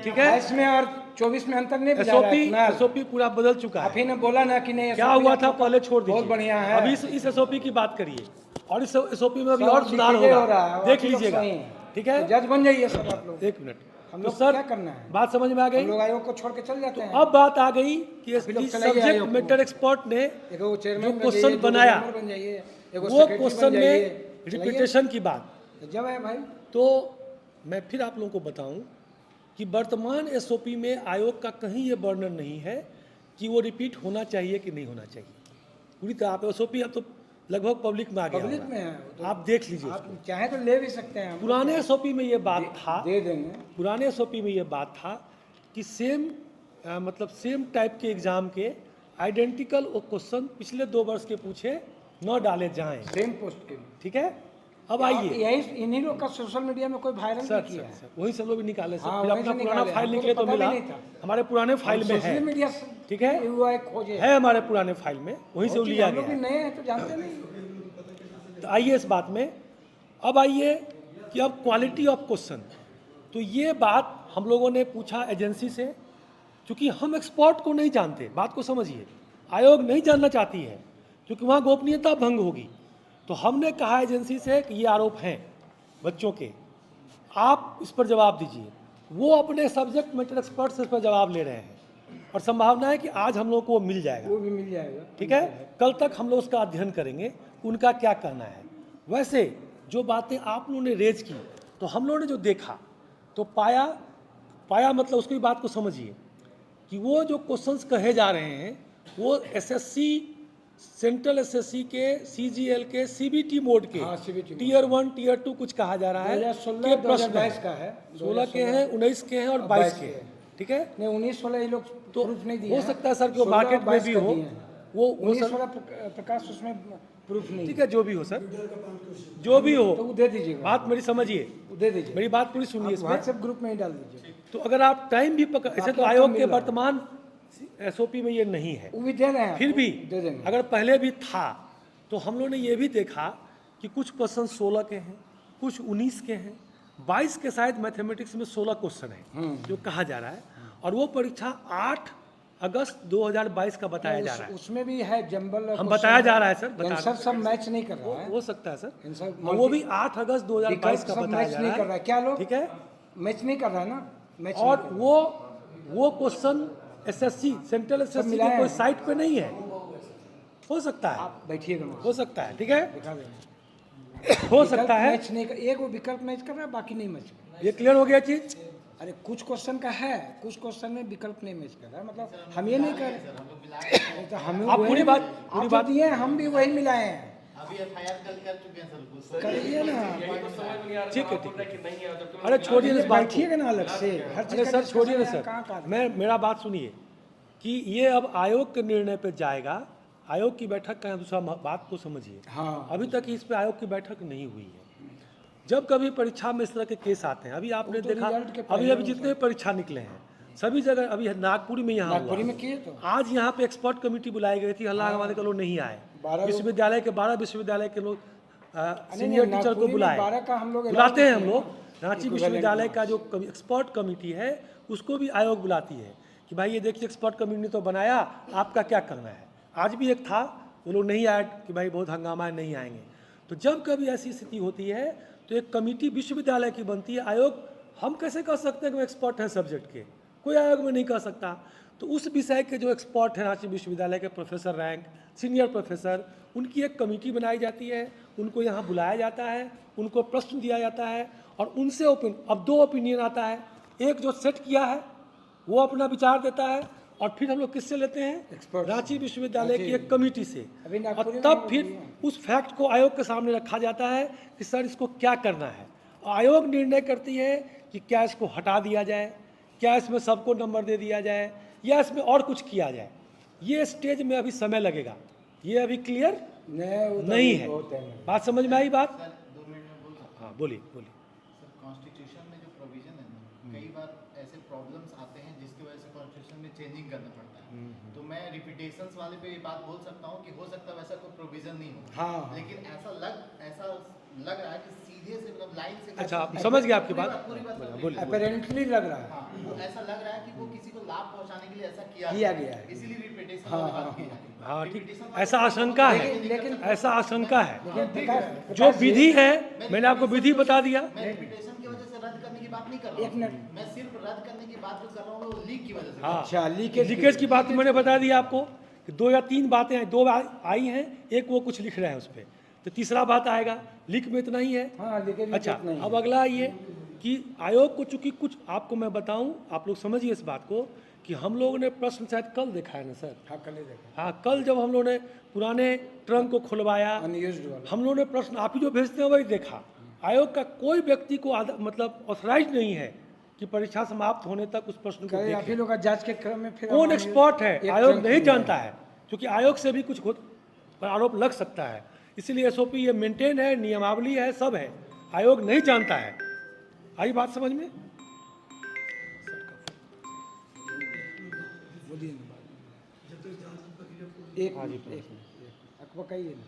[SPEAKER 1] ठीक है।
[SPEAKER 2] इसमें और 24 में अंतर नहीं बुझा रहा है, कुणाल।
[SPEAKER 1] एसओपी पूरा बदल चुका
[SPEAKER 2] आप
[SPEAKER 1] है।
[SPEAKER 2] ही ने बोला ना कि नहीं
[SPEAKER 1] क्या
[SPEAKER 2] SOP
[SPEAKER 1] हुआ था
[SPEAKER 2] आपको
[SPEAKER 1] पहले छोड़ दीजिए,
[SPEAKER 2] बहुत बढ़िया है।
[SPEAKER 1] अभी इस एसओपी की बात करिए और इस एसओपी में अभी
[SPEAKER 2] सब
[SPEAKER 1] और सुधार
[SPEAKER 2] लीकेज हो
[SPEAKER 1] होगा,
[SPEAKER 2] रहा है,
[SPEAKER 1] देख
[SPEAKER 2] आप लोग
[SPEAKER 1] लीजिएगा,
[SPEAKER 2] सही हैं।
[SPEAKER 1] ठीक है।
[SPEAKER 2] तो जज बन जाइए सर आप लोग।
[SPEAKER 1] एक मिनट,
[SPEAKER 2] हम
[SPEAKER 1] तो
[SPEAKER 2] लोग
[SPEAKER 1] सर
[SPEAKER 2] क्या करना है?
[SPEAKER 1] बात समझ में आ गई।
[SPEAKER 2] हम लोग आयोग को छोड़ के चल जाते हैं।
[SPEAKER 1] अब बात आ गई कि
[SPEAKER 2] अभी लोग चले
[SPEAKER 1] सब्जेक्ट
[SPEAKER 2] आयोग को।
[SPEAKER 1] मैटर एक्सपर्ट ने
[SPEAKER 2] एगो चेयरमैन
[SPEAKER 1] जो
[SPEAKER 2] बन
[SPEAKER 1] क्वेश्चन
[SPEAKER 2] जाइए, दो
[SPEAKER 1] बनाया,
[SPEAKER 2] मेंबर बन जाइए, एगो
[SPEAKER 1] वो
[SPEAKER 2] सेक्रेटरी
[SPEAKER 1] क्वेश्चन
[SPEAKER 2] बन जाइए।
[SPEAKER 1] में रिपीटेशन की बात।
[SPEAKER 2] जब है भाई
[SPEAKER 1] तो मैं फिर आप लोगों को बताऊं कि वर्तमान एसओपी में आयोग का कहीं ये वर्णन नहीं है कि वो रिपीट होना चाहिए कि नहीं होना चाहिए। पूरी तरह आप एसओपी अब तो लगभग पब्लिक में आ गया
[SPEAKER 2] पब्लिक
[SPEAKER 1] होगा।
[SPEAKER 2] में है तो
[SPEAKER 1] आप देख लीजिए
[SPEAKER 2] आप
[SPEAKER 1] उसको।
[SPEAKER 2] चाहे तो ले भी सकते हैं। हम
[SPEAKER 1] पुराने एसओपी में ये बात था,
[SPEAKER 2] दे देंगे।
[SPEAKER 1] पुराने एसओपी में ये बात था कि मतलब सेम टाइप के एग्जाम के आइडेंटिकल क्वेश्चन पिछले 2 वर्ष के पूछे न डाले जाएं,
[SPEAKER 2] सेम पोस्ट के लिए।
[SPEAKER 1] ठीक है। अब आइए
[SPEAKER 2] यही इन्हीं लोग का सोशल मीडिया में कोई वायरल
[SPEAKER 1] सर,
[SPEAKER 2] नहीं किया है।
[SPEAKER 1] वही सब लोग भी निकाले सर,
[SPEAKER 2] हाँ,
[SPEAKER 1] फिर
[SPEAKER 2] वहीं
[SPEAKER 1] अपना
[SPEAKER 2] से
[SPEAKER 1] पुराना
[SPEAKER 2] निकाले,
[SPEAKER 1] फाइल
[SPEAKER 2] हमको
[SPEAKER 1] निकले
[SPEAKER 2] तो
[SPEAKER 1] तो
[SPEAKER 2] पता भी
[SPEAKER 1] मिला,
[SPEAKER 2] नहीं था।
[SPEAKER 1] हमारे पुराने फाइल में
[SPEAKER 2] सोशल
[SPEAKER 1] है,
[SPEAKER 2] मीडिया
[SPEAKER 1] ठीक है,
[SPEAKER 2] हुआ है खोजे।
[SPEAKER 1] है हमारे पुराने फाइल में, वहीं से वो लिया
[SPEAKER 2] हम लोग
[SPEAKER 1] गया
[SPEAKER 2] भी
[SPEAKER 1] है।
[SPEAKER 2] नए हैं तो जानते नहीं।
[SPEAKER 1] तो आइए इस बात में, अब आइए कि अब क्वालिटी ऑफ क्वेश्चन। तो ये बात हम लोगों ने पूछा एजेंसी से, क्योंकि हम एक्सपर्ट को नहीं जानते, बात को समझिए, आयोग नहीं जानना चाहती है क्योंकि वहाँ गोपनीयता भंग होगी। तो हमने कहा एजेंसी से कि ये आरोप हैं बच्चों के, आप इस पर जवाब दीजिए। वो अपने सब्जेक्ट मैटर एक्सपर्ट से इस पर जवाब ले रहे हैं और संभावना है कि आज हम लोग को वो मिल जाएगा,
[SPEAKER 2] वो भी मिल जाएगा।
[SPEAKER 1] ठीक है। कल तक हम लोग उसका अध्ययन करेंगे उनका क्या कहना है। वैसे जो बातें आप लोगों ने रेज की, तो हम लोगों ने जो देखा तो पाया मतलब उसकी बात को समझिए कि वो जो क्वेश्चंस कहे जा रहे हैं वो एसएससी, सेंट्रल एसएससी के, सीजीएल के, सीबीटी मोड के,
[SPEAKER 2] हाँ, CBT
[SPEAKER 1] टियर 1 टियर 2 कुछ कहा जा रहा है
[SPEAKER 2] 2016
[SPEAKER 1] के प्रश्न
[SPEAKER 2] 2022 का है।
[SPEAKER 1] 16 के हैं, 19 के हैं और 22 के हैं, ठीक है।
[SPEAKER 2] नहीं 19-16 ये लोग
[SPEAKER 1] तो
[SPEAKER 2] प्रूफ नहीं दिए
[SPEAKER 1] हो
[SPEAKER 2] हैं।
[SPEAKER 1] सकता है सर कि वो
[SPEAKER 2] 16
[SPEAKER 1] मार्केट में
[SPEAKER 2] 22
[SPEAKER 1] भी
[SPEAKER 2] का
[SPEAKER 1] हो,
[SPEAKER 2] दिए हैं।
[SPEAKER 1] वो सर
[SPEAKER 2] 19-16 प्रकाश उसमें प्रूफ नहीं
[SPEAKER 1] ठीक है, जो भी हो सर, जो भी हो,
[SPEAKER 2] तो वो दे दीजिएगा।
[SPEAKER 1] बात मेरी समझिए,
[SPEAKER 2] वो दे दीजिए।
[SPEAKER 1] मेरी बात पूरी सुनिए इसमें।
[SPEAKER 2] व्हाट्सएप ग्रुप में ही डाल दीजिए।
[SPEAKER 1] तो अगर आप टाइम भी पकड़, ऐसे तो
[SPEAKER 2] आपको
[SPEAKER 1] आयोग
[SPEAKER 2] मिल
[SPEAKER 1] के
[SPEAKER 2] रहा है।
[SPEAKER 1] वर्तमान एसओपी में ये नहीं है,
[SPEAKER 2] वो भी दे रहे हैं।
[SPEAKER 1] फिर भी
[SPEAKER 2] दे देंगे।
[SPEAKER 1] अगर पहले भी था तो हम लोगों ने ये भी देखा कि कुछ क्वेश्चन 16 के हैं, कुछ 19 के हैं, 22 के शायद मैथमेटिक्स में 16 क्वेश्चन है जो कहा जा रहा है, और वो परीक्षा 8 अगस्त 2022 का बताया जा रहा है।
[SPEAKER 2] उसमें भी है जंबल।
[SPEAKER 1] हम बताया जा रहा है सर, बता
[SPEAKER 2] आंसर सब मैच नहीं कर रहा है।
[SPEAKER 1] हो सकता है सर,
[SPEAKER 2] आंसर
[SPEAKER 1] और वो भी 8 अगस्त 2022 का
[SPEAKER 2] सब
[SPEAKER 1] बताया
[SPEAKER 2] मैच
[SPEAKER 1] जा
[SPEAKER 2] नहीं
[SPEAKER 1] रहा
[SPEAKER 2] कर रहा
[SPEAKER 1] है,
[SPEAKER 2] है। क्या लोग
[SPEAKER 1] ठीक है।
[SPEAKER 2] मैच नहीं कर रहा है ना, मैच
[SPEAKER 1] और
[SPEAKER 2] नहीं कर रहा
[SPEAKER 1] वो क्वेश्चन एसएससी, सेंट्रल एसएससी
[SPEAKER 2] मिलाए
[SPEAKER 1] के कोई
[SPEAKER 2] हैं।
[SPEAKER 1] साइट पे नहीं है, हो सकता है,
[SPEAKER 2] आप बैठिएगा ना,
[SPEAKER 1] हो सकता है, ठीक है,
[SPEAKER 2] दिखा देंगे।
[SPEAKER 1] हो सकता है।
[SPEAKER 2] मैच नहीं कर, एक वो विकल्प मैच कर रहा है, बाकी नहीं मैच कर रहा है।
[SPEAKER 1] ये क्लियर हो गया चीज।
[SPEAKER 2] अरे कुछ क्वेश्चन का है, कुछ क्वेश्चन में विकल्प नहीं मैच कर रहा है, मतलब हम ये नहीं कर रहे तो हमें
[SPEAKER 1] आप
[SPEAKER 2] वही-
[SPEAKER 1] पूरी बात-
[SPEAKER 2] आप
[SPEAKER 1] पूरी
[SPEAKER 2] जो
[SPEAKER 1] बात-
[SPEAKER 2] दिए हैं, हम भी वही मिलाए हैं।
[SPEAKER 7] अभी एफआईआर कर चुके हैं सर कुछ।
[SPEAKER 2] करिए ना,
[SPEAKER 5] यही तो समझ में नहीं आ रहा
[SPEAKER 1] ठीक है,
[SPEAKER 5] आप बोल रहे हैं कि नहीं है, जबकि
[SPEAKER 1] अरे छोड़िए ना इस बात को।
[SPEAKER 2] बैठिएगा ना अलग से, हर चीज
[SPEAKER 1] अरे
[SPEAKER 2] का
[SPEAKER 1] सर
[SPEAKER 2] discussion
[SPEAKER 1] छोड़िए ना
[SPEAKER 2] है, कहाँ
[SPEAKER 1] सर,
[SPEAKER 2] कहाँ
[SPEAKER 1] मेरा बात सुनिए कि ये अब आयोग के निर्णय पे जाएगा। आयोग की बैठक का दूसरा बात को समझिए।
[SPEAKER 2] हाँ।
[SPEAKER 1] अभी तक इस पे आयोग की बैठक नहीं हुई है। जब कभी परीक्षा में इस तरह के केस आते हैं, अभी आपने
[SPEAKER 2] वो तो
[SPEAKER 1] देखा,
[SPEAKER 2] रिजल्ट के
[SPEAKER 1] अभी
[SPEAKER 2] पहले
[SPEAKER 1] जितने परीक्षा निकले हैं सभी जगह, अभी नागपुर में यहाँ
[SPEAKER 2] नागपुरी
[SPEAKER 1] हुआ,
[SPEAKER 2] में किए तो
[SPEAKER 1] आज यहाँ पे एक्सपर्ट कमेटी बुलाई गई थी, हल्ला हमारे के लोग नहीं आए,
[SPEAKER 2] 12
[SPEAKER 1] विश्वविद्यालय के 12 विश्वविद्यालय के लोग
[SPEAKER 2] नहीं,
[SPEAKER 1] सीनियर टीचर को
[SPEAKER 2] नागपुरी में
[SPEAKER 1] बुलाए,
[SPEAKER 2] 12 का हम लोग
[SPEAKER 1] बुलाते हैं हम
[SPEAKER 2] एलान
[SPEAKER 1] लोग।
[SPEAKER 2] किए
[SPEAKER 1] रांची
[SPEAKER 2] equivalent
[SPEAKER 1] विश्वविद्यालय
[SPEAKER 2] marks।
[SPEAKER 1] का जो एक्सपर्ट कमेटी है उसको भी आयोग बुलाती है कि भाई ये देखिए एक्सपर्ट कमेटी ने तो बनाया, आपका क्या करना है। आज भी एक था, वो लोग नहीं आए कि भाई बहुत हंगामा है, नहीं आएंगे। तो जब कभी ऐसी स्थिति होती है तो एक कमेटी विश्वविद्यालय की बनती है। आयोग हम कैसे कह सकते हैं कि वो एक्सपर्ट हैं सब्जेक्ट के, कोई आयोग में नहीं कह सकता। तो उस विषय के जो एक्सपर्ट हैं रांची विश्वविद्यालय के प्रोफेसर रैंक, सीनियर प्रोफेसर, उनकी एक कमेटी बनाई जाती है, उनको यहाँ बुलाया जाता है, उनको प्रश्न दिया जाता है और उनसे अब 2 ओपिनियन आता है। एक जो सेट किया है वो अपना विचार देता है और फिर हम लोग किससे लेते हैं?
[SPEAKER 2] Experts।
[SPEAKER 1] रांची विश्वविद्यालय की एक कमेटी से।
[SPEAKER 2] अभी
[SPEAKER 1] और
[SPEAKER 2] नागपुर में
[SPEAKER 1] तब
[SPEAKER 2] भी
[SPEAKER 1] फिर
[SPEAKER 2] है।
[SPEAKER 1] उस फैक्ट को आयोग के सामने रखा जाता है कि सर इसको क्या करना है। और आयोग निर्णय करती है कि क्या इसको हटा दिया जाए, क्या इसमें सबको नंबर दे दिया जाए, या इसमें और कुछ किया जाए। ये स्टेज में अभी समय लगेगा, ये अभी क्लियर नहीं है। बात समझ में आई बात?
[SPEAKER 7] सर 2 मिनट में बोल सकता
[SPEAKER 1] हाँ बोलिए बोलिए।
[SPEAKER 7] सर कॉन्स्टिट्यूशन में जो प्रोविजन है ना, कई बार ऐसे प्रॉब्लम्स आते हैं जिसकी वजह से कॉन्स्टिट्यूशन में चेंजिंग करना पड़ता है। तो मैं रिपीटेशंस वाले पे ये बात बोल सकता हूँ कि हो सकता है वैसा कोई प्रोविजन नहीं हो,
[SPEAKER 2] हाँ।
[SPEAKER 7] लेकिन ऐसा लग रहा है कि सीधे से मतलब लाइन से
[SPEAKER 1] अच्छा समझ गया आपकी बात,
[SPEAKER 7] पूरी बात समझ
[SPEAKER 1] बोलिए।
[SPEAKER 2] अपेरेंटली लग रहा है।
[SPEAKER 7] हाँ, वो ऐसा लग रहा है कि वो किसी को लाभ पहुंचाने के लिए ऐसा किया
[SPEAKER 2] गया है।
[SPEAKER 7] इसीलिए रिपीटेशन
[SPEAKER 2] हाँ,
[SPEAKER 7] वाली
[SPEAKER 2] हाँ,
[SPEAKER 7] बात की जा रही है।
[SPEAKER 1] हाँ ठीक,
[SPEAKER 7] Repetition वाली
[SPEAKER 1] ऐसा
[SPEAKER 7] बात
[SPEAKER 1] आशंका है,
[SPEAKER 2] लेकिन-
[SPEAKER 1] ऐसा आशंका है।
[SPEAKER 2] लेकिन
[SPEAKER 1] जो विधि है मैंने आपको विधि बता दिया।
[SPEAKER 7] मैं रिपीटेशन की वजह से रद्द करने की बात नहीं कर रहा
[SPEAKER 2] एक
[SPEAKER 7] हूँ,
[SPEAKER 2] मिनट।
[SPEAKER 7] मैं सिर्फ रद्द करने की बात जो कर रहा हूँ वो लीक की वजह से।
[SPEAKER 1] हाँ
[SPEAKER 2] अच्छा,
[SPEAKER 1] लीकेज की बात तो मैंने बता दी आपको कि 2 या 3 बातें आई, 2 आई हैं, एक वो कुछ लिख रहे हैं उस पर, तो तीसरा बात आएगा। लीक में इतना ही है।
[SPEAKER 2] हाँ, लीकेज में
[SPEAKER 1] अच्छा
[SPEAKER 2] इतना ही है।
[SPEAKER 1] अब अगला ये कि आयोग को चूंकि कुछ आपको मैं बताऊं, आप लोग समझिए इस बात को कि हम लोगों ने प्रश्न शायद कल देखा है ना सर?
[SPEAKER 2] हाँ, कल ही देखा।
[SPEAKER 1] हाँ कल जब हम लोगों ने पुराने ट्रंक को खुलवाया,
[SPEAKER 2] अनयूज्ड वाला।
[SPEAKER 1] हम लोगों ने प्रश्न आप ही जो भेजते हैं वही देखा। आयोग का कोई व्यक्ति को मतलब ऑथराइज नहीं है कि परीक्षा समाप्त होने तक उस प्रश्न को
[SPEAKER 2] कल आप ही
[SPEAKER 1] देखे।
[SPEAKER 2] लोग का जांच के क्रम में फिर
[SPEAKER 1] कौन
[SPEAKER 2] हम
[SPEAKER 1] एक्सपर्ट है
[SPEAKER 2] एक
[SPEAKER 1] आयोग
[SPEAKER 2] ट्रंक
[SPEAKER 1] नहीं
[SPEAKER 2] में-
[SPEAKER 1] जानता है, क्योंकि आयोग से भी कुछ पर आरोप लग सकता है। इसलिए एसओपी ये मेंटेन है, नियमावली है, सब है, आयोग नहीं जानता है। आई बात समझ में?
[SPEAKER 2] बोलिए ना बात। एक
[SPEAKER 1] हाँ जी,
[SPEAKER 2] मिनट, एक मिनट, आप बताइए ना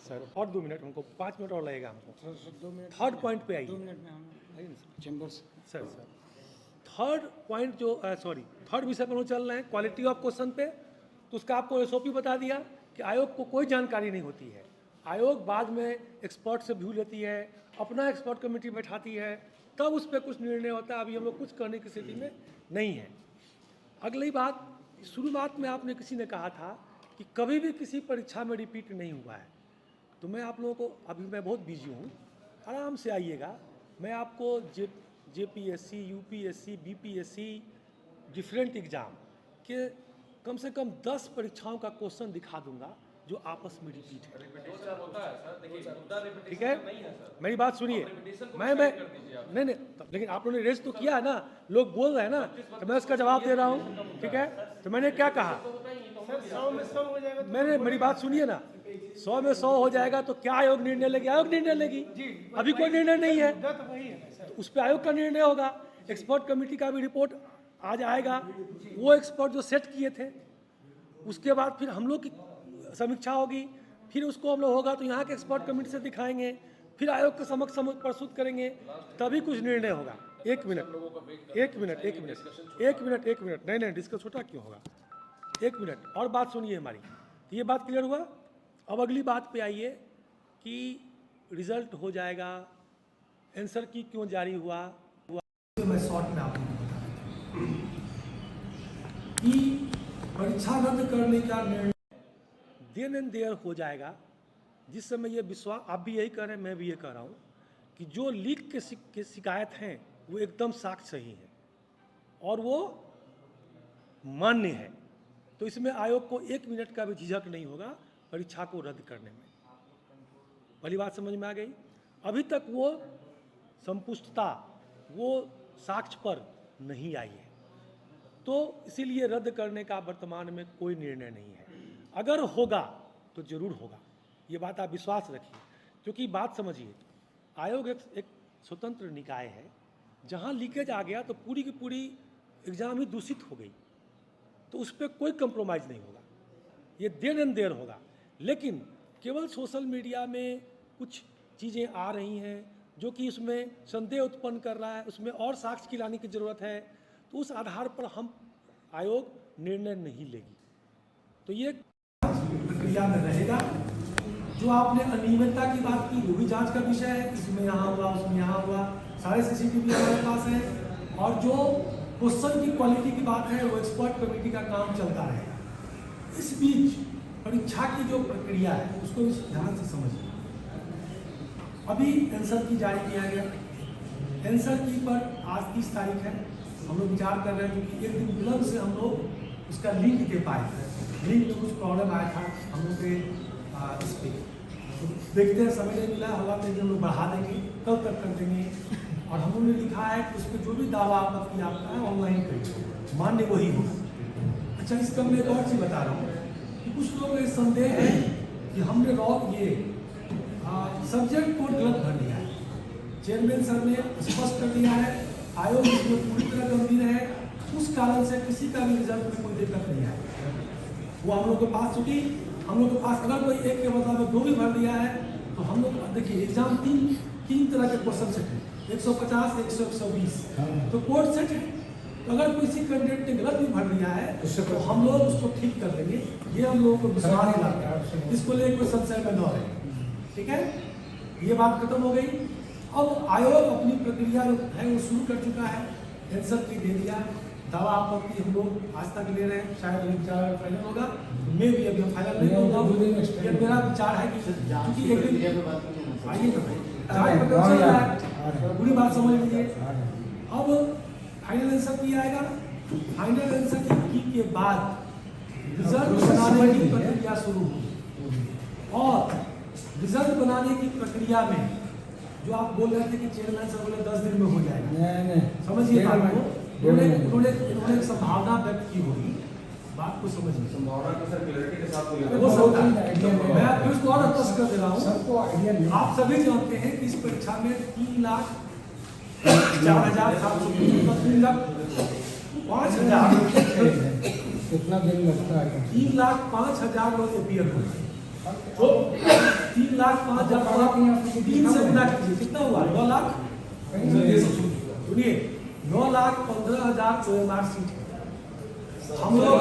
[SPEAKER 1] सर और 2 मिनट, हमको 5 मिनट और लगेगा हमको।
[SPEAKER 2] Sir 2 minute.
[SPEAKER 1] थर्ड पॉइंट पे
[SPEAKER 2] 2
[SPEAKER 1] आइए
[SPEAKER 2] मिनट में हम आइए ना चैम्बर से।
[SPEAKER 1] सर। थर्ड पॉइंट जो सॉरी थर्ड विषय पर हम चल रहे हैं, क्वालिटी ऑफ क्वेश्चन पे। तो उसका आपको एसओपी बता दिया कि आयोग को कोई जानकारी नहीं होती है। आयोग बाद में एक्सपर्ट से व्यू लेती है, अपना एक्सपर्ट कमेटी बैठाती है, तब उस पर कुछ निर्णय होता है। अभी हम लोग कुछ करने की स्थिति में नहीं है। अगली बात, शुरुआत में आपने किसी ने कहा था कि कभी भी किसी परीक्षा में रिपीट नहीं हुआ है। तो मैं आप लोगों को, अभी मैं बहुत बिजी हूँ, आराम से आइएगा, मैं आपको JPSC, UPSC, BPSC, different exam के कम से कम 10 परीक्षाओं का क्वेश्चन दिखा दूंगा जो आपस में रिपीट है। ठीक है, मेरी बात सुनिए। मैं नहीं, लेकिन आप लोगों ने रेस तो किया है ना, लोग बोल रहे हैं ना, तो मैं उसका जवाब दे रहा हूँ। ठीक है, तो मैंने क्या कहा?
[SPEAKER 3] सर 100 में 100 हो जाएगा तो
[SPEAKER 1] मैंने, मेरी बात सुनिए ना, 100 में 100 हो जाएगा तो क्या आयोग निर्णय लेगी? आयोग निर्णय लेगी। अभी कोई निर्णय नहीं है,
[SPEAKER 3] मुद्दा तो वही है ना सर।
[SPEAKER 1] तो उस पर आयोग का निर्णय होगा। एक्सपर्ट कमेटी का भी रिपोर्ट आज आएगा, वो एक्सपर्ट जो सेट किए थे, उसके बाद फिर हम लोग की समीक्षा होगी, फिर उसको हम लोग होगा तो यहाँ के एक्सपर्ट कमेटी से दिखाएंगे, फिर आयोग के समक्ष प्रस्तुत करेंगे, तभी कुछ निर्णय होगा। एक मिनट, नहीं डिस्कस छोटा क्यों होगा? 1 मिनट और बात सुनिए हमारी। तो ये बात क्लियर हुआ। अब अगली बात पे आइए कि रिजल्ट हो जाएगा, आंसर की क्यों जारी हुआ। मैं शॉर्ट में आपको बता देता हूं कि परीक्षा रद्द करने का निर्णय देन एंड देयर हो जाएगा, जिस समय ये विश्वास, आप भी यही कह रहे हैं, मैं भी ये कह रहा हूँ कि जो लीक के शिकायत हैं वो एकदम साक्ष्य सही है और वो मान्य है। तो इसमें आयोग को 1 मिनट का भी झिझक नहीं होगा परीक्षा को रद्द करने में। पहली बात समझ में आ गई। अभी तक वो संपुष्टता, वो साक्ष्य पर नहीं आई है, तो इसीलिए रद्द करने का वर्तमान में कोई निर्णय नहीं है। अगर होगा तो जरूर होगा, ये बात आप विश्वास रखिए। क्योंकि बात समझिए, आयोग एक स्वतंत्र निकाय है, जहाँ लीकेज आ गया तो पूरी की पूरी एग्जाम ही दूषित हो गई, तो उस पर कोई कंप्रोमाइज़ नहीं होगा, ये देन एंड देयर होगा। लेकिन केवल सोशल मीडिया में कुछ चीज़ें आ रही हैं जो कि उसमें संदेह उत्पन्न कर रहा है, उसमें और साक्ष्य की लाने की ज़रूरत है, तो उस आधार पर हम आयोग निर्णय नहीं लेगी। तो ये प्रक्रिया में रहेगा। जो आपने अनियमितता की बात की, वो भी जांच का विषय है, इसमें यहाँ हुआ, उसमें यहाँ हुआ, सारे सीसीटीवी हमारे पास है। और जो क्वेश्चन की क्वालिटी की बात है, वो एक्सपर्ट कमेटी का काम चलता रहेगा। इस बीच परीक्षा की जो प्रक्रिया है उसको भी ध्यान से समझिए। अभी आंसर की जारी किया गया, आंसर की पर आज 30 तारीख है
[SPEAKER 8] हम लोग विचार कर रहे हैं क्योंकि एक दिन विलम्ब से हम लोग उसका लिंक दे पाए थे, लिंक में कुछ प्रॉब्लम आया था हम लोग के इस पे, तो देखते हैं समय नहीं मिला, होगा तो हम लोग बढ़ा देंगे, कल तक कर देंगे। और हम लोगों ने लिखा है कि उस पर जो भी दावा आपत्ति आपका है ऑनलाइन करिए, मान्य वही होगा। अच्छा, इसका मैं एक और चीज़ बता रहा हूँ कि कुछ लोग ये संदेह है कि हमने ये सब्जेक्ट कोड गलत भर दिया है। चेयरमैन सर ने स्पष्ट कर दिया है, आयोग इसमें पूरी तरह गंभीर है, उस कारण से किसी का भी रिजल्ट में कोई दिक्कत नहीं है। वो हम लोग के पास, चूंकि हम लोग के पास अगर कोई एक के बदला में 2 भी भर दिया है तो हम लोग देखिए एग्जाम तीन तरह के क्वेश्चन सेट है, 150, 100, 120 तो कोड सेट है। तो अगर किसी कैंडिडेट ने गलत भी भर दिया है तो हम लोग उसको ठीक कर देंगे, ये हम लोगों को विश्वास दिलाते हैं, इसको लेकर कोई संशय में न रहे। ठीक है, ये बात खत्म हो गई। अब आयोग अपनी प्रक्रिया है वो शुरू कर चुका है, आंसर की दे दिया, दावा आपत्ति हम लोग आज तक ले रहे हैं, शायद ये विचार फाइनल होगा, मैं भी अभी फाइनल नहीं होगा। ये मेरा विचार है कि क्योंकि एक दिन आइए ना पूरी बात समझ लीजिए। अब फाइनल आंसर भी आएगा, फाइनल आंसर की के बाद रिजल्ट बनाने की प्रक्रिया शुरू होगी, और रिजल्ट बनाने की प्रक्रिया में जो आप बोल रहे थे कि चेयरमैन साहब बोले 10 दिन में हो जाएगा, समझिए बात को, उन्होंने एक संभावना व्यक्त की होगी, बात को समझिए।
[SPEAKER 5] संभावना को सर क्लैरिटी के साथ बोलिए।
[SPEAKER 8] वो सबका मैं फिर उसको और स्पष्ट कर दे रहा हूँ, सबको आइडिया नहीं। आप सभी जानते हैं कि इस परीक्षा में 3,04,700 3,05,000
[SPEAKER 2] कितना दिन लगता है?
[SPEAKER 8] 3,05,000 लोग अपीयर हुए, तो 3,05,000 3 से गुना कीजिए, कितना हुआ? 9 लाख। सुनिए, 9,15,000 OMR सीट है। हम लोग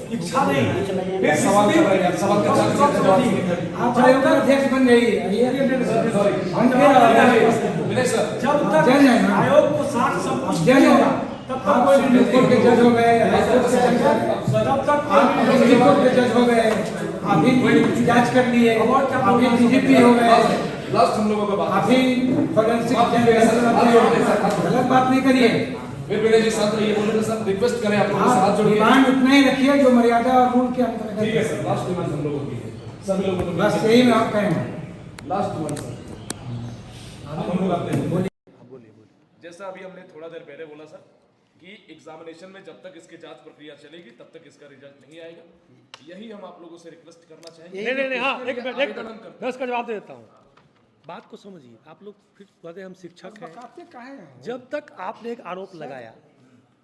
[SPEAKER 8] इच्छा नहीं,
[SPEAKER 5] सवाल कर रहे हैं, सवाल का
[SPEAKER 2] आप आयोग का अध्यक्ष बन गई
[SPEAKER 8] जब तक आयोग को 60 सब कुछ
[SPEAKER 2] जज
[SPEAKER 8] होगा तब तक कोई
[SPEAKER 2] सुप्रीम कोर्ट के जज हो गए,
[SPEAKER 8] तब तक
[SPEAKER 2] सुप्रीम कोर्ट के जज हो गए, अभी जांच कर लिए, अभी डीजीपी हो गए,
[SPEAKER 5] लास्ट हम लोगों का बात
[SPEAKER 2] अभी फॉरेंसिक गलत बात नहीं करिए।
[SPEAKER 5] फिर विनय जी साथ रहिए, बोले सर रिक्वेस्ट करें आप लोग साथ जुड़िए।
[SPEAKER 2] डिमांड उतना ही रखिए जो मर्यादा और रूल के अंदर।
[SPEAKER 5] ठीक है सर, लास्ट डिमांड हम लोगों की है, सभी लोगों को
[SPEAKER 2] बस यही मैं आप कहेंगे,
[SPEAKER 5] लास्ट डिमांड सर। हम लोग आते हैं, जैसा अभी हमने थोड़ा देर पहले बोला सर कि एग्जामिनेशन में जब तक इसकी जांच प्रक्रिया चलेगी तब तक इसका रिजल्ट नहीं आएगा, यही हम आप लोगों से रिक्वेस्ट करना चाहेंगे।
[SPEAKER 1] नहीं, हाँ, एक मिनट मैं इसका जवाब दे देता हूँ। बात को समझिए, आप लोग फिर कहते हैं हम शिक्षक हैं, जब तक आपने एक आरोप लगाया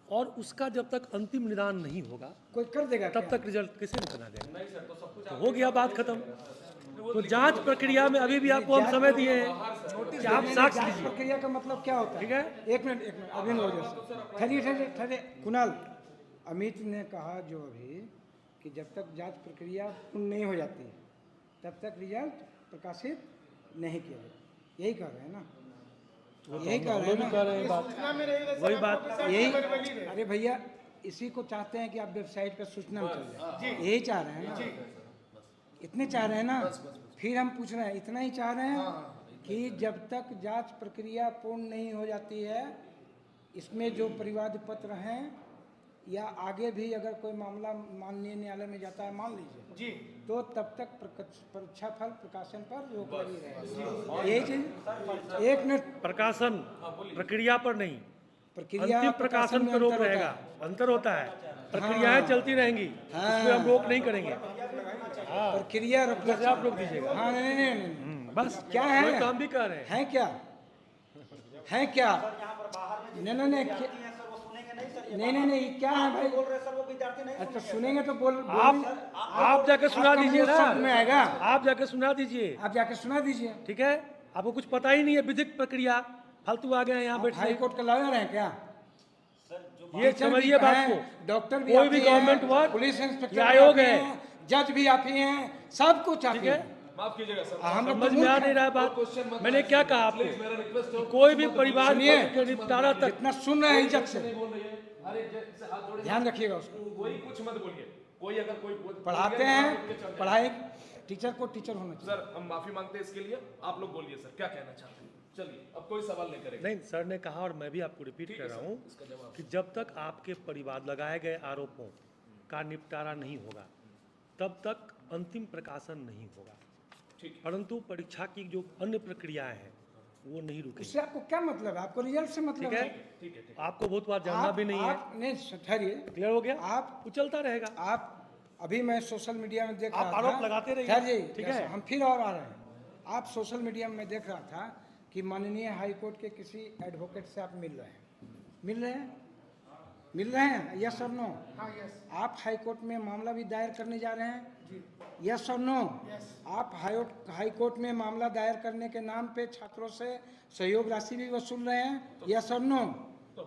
[SPEAKER 1] और उसका जब तक अंतिम निदान नहीं होगा
[SPEAKER 2] कोई कर देगा
[SPEAKER 1] तब तक रिजल्ट कैसे बना देगा? तो हो गया बात खत्म। तो जांच प्रक्रिया में अभी भी आपको हम समय दिए हैं कि आप साक्ष्य दीजिए।
[SPEAKER 2] प्रक्रिया का मतलब क्या होता है?
[SPEAKER 1] ठीक है,
[SPEAKER 2] एक मिनट अभी ठहरिए ठहरिए। अमित ने कहा जो अभी कि जब तक जांच प्रक्रिया पूर्ण नहीं हो जाती तब तक रिजल्ट प्रकाशित नहीं किया जाए, यही कह रहे हैं ना? यही कह रहे हैं ना?
[SPEAKER 8] वही बात
[SPEAKER 2] यही, अरे भैया इसी को चाहते हैं कि आप वेबसाइट पर सूचना में चल जाए, यही चाह रहे हैं ना? इतने चाह रहे हैं ना? फिर हम पूछ रहे हैं, इतना ही चाह रहे हैं कि जब तक जांच प्रक्रिया पूर्ण नहीं हो जाती है, इसमें जो परिवाद पत्र हैं या आगे भी अगर कोई मामला माननीय न्यायालय में जाता है, मान लीजिए
[SPEAKER 3] जी,
[SPEAKER 2] तो तब तक परीक्षा फल प्रकाशन पर रोक लगी रहेगी। यही चीज, एक मिनट,
[SPEAKER 1] प्रकाशन प्रक्रिया पर नहीं,
[SPEAKER 2] प्रक्रिया
[SPEAKER 1] अंतिम प्रकाशन पर रोक रहेगा, अंतर होता है। प्रक्रियाएं चलती रहेंगी, उसमें हम रोक नहीं करेंगे।
[SPEAKER 2] प्रक्रिया
[SPEAKER 1] जैसे आप रोक दीजिएगा।
[SPEAKER 2] हाँ, नहीं,
[SPEAKER 1] बस
[SPEAKER 2] क्या है?
[SPEAKER 1] वही काम भी कर रहे हैं।
[SPEAKER 2] है क्या? है क्या? नहीं, क्या है भाई? अच्छा सुनेंगे तो बोल
[SPEAKER 1] आप जाके सुना दीजिए ना,
[SPEAKER 2] में आएगा,
[SPEAKER 1] आप जाके सुना दीजिए।
[SPEAKER 2] आप जाके सुना दीजिए।
[SPEAKER 1] ठीक है, आपको कुछ पता ही नहीं है विधिक प्रक्रिया, फालतू आ गए हैं यहाँ बैठ।
[SPEAKER 2] हाई कोर्ट का लॉयर है क्या?
[SPEAKER 1] ये समझिए बात को,
[SPEAKER 2] डॉक्टर
[SPEAKER 1] कोई भी गवर्नमेंट वर्क,
[SPEAKER 2] पुलिस इंस्पेक्टर
[SPEAKER 1] आयोग है,
[SPEAKER 2] जज भी आप ही हैं, सब कुछ आप ही हैं।
[SPEAKER 5] माफ कीजिएगा सर।
[SPEAKER 2] हम लोग
[SPEAKER 1] समझ में आ नहीं रहा बात। मैंने क्या कहा आपको, कोई भी परिवार के निपटारा तक
[SPEAKER 2] इतना सुन रहे हैं इज्जत से,
[SPEAKER 5] नहीं बोल रही है। अरे जैसे हाथ जोड़े,
[SPEAKER 2] ध्यान रखिएगा उसको।
[SPEAKER 5] कोई कुछ मत बोलिए। कोई अगर कोई
[SPEAKER 2] पढ़ाते हैं, पढ़ाई टीचर को टीचर होना चाहिए।
[SPEAKER 5] सर हम माफी मांगते हैं इसके लिए। आप लोग बोलिए सर क्या कहना चाहते हैं। चलिए अब कोई सवाल नहीं करेगा।
[SPEAKER 1] नहीं, सर ने कहा और मैं भी आपको रिपीट कर रहा हूँ कि जब तक आपके परिवार लगाए गए आरोपों का निपटारा नहीं होगा तब तक अंतिम प्रकाशन नहीं होगा।
[SPEAKER 5] ठीक।
[SPEAKER 1] परंतु परीक्षा की जो अन्य प्रक्रियाएं हैं वो नहीं रुकेगी।
[SPEAKER 2] उससे आपको क्या मतलब है? आपको रिजल्ट से मतलब
[SPEAKER 1] ठीक है,
[SPEAKER 5] ठीक है।
[SPEAKER 1] आपको बहुत बार जानना भी नहीं है।
[SPEAKER 2] नहीं ठहरिए,
[SPEAKER 1] क्लियर हो गया?
[SPEAKER 2] आप
[SPEAKER 1] वो चलता रहेगा।
[SPEAKER 2] आप अभी मैं सोशल मीडिया में देख
[SPEAKER 1] आप
[SPEAKER 2] रहा था,
[SPEAKER 1] आरोप लगाते रहिए।
[SPEAKER 2] ठहरिए,
[SPEAKER 1] ठीक है।
[SPEAKER 2] हम फिर और आ रहे हैं। आप सोशल मीडिया में देख रहा था कि माननीय हाई कोर्ट के किसी एडवोकेट से आप मिल रहे हैं, मिल रहे हैं, यस और नो?
[SPEAKER 3] हाँ यस।
[SPEAKER 2] आप हाई कोर्ट में मामला भी दायर करने जा रहे हैं, यस और नो? आप हाई कोर्ट में मामला दायर करने के नाम पे छात्रों से सहयोग राशि भी वसूल रहे हैं, यस और नो?
[SPEAKER 5] तो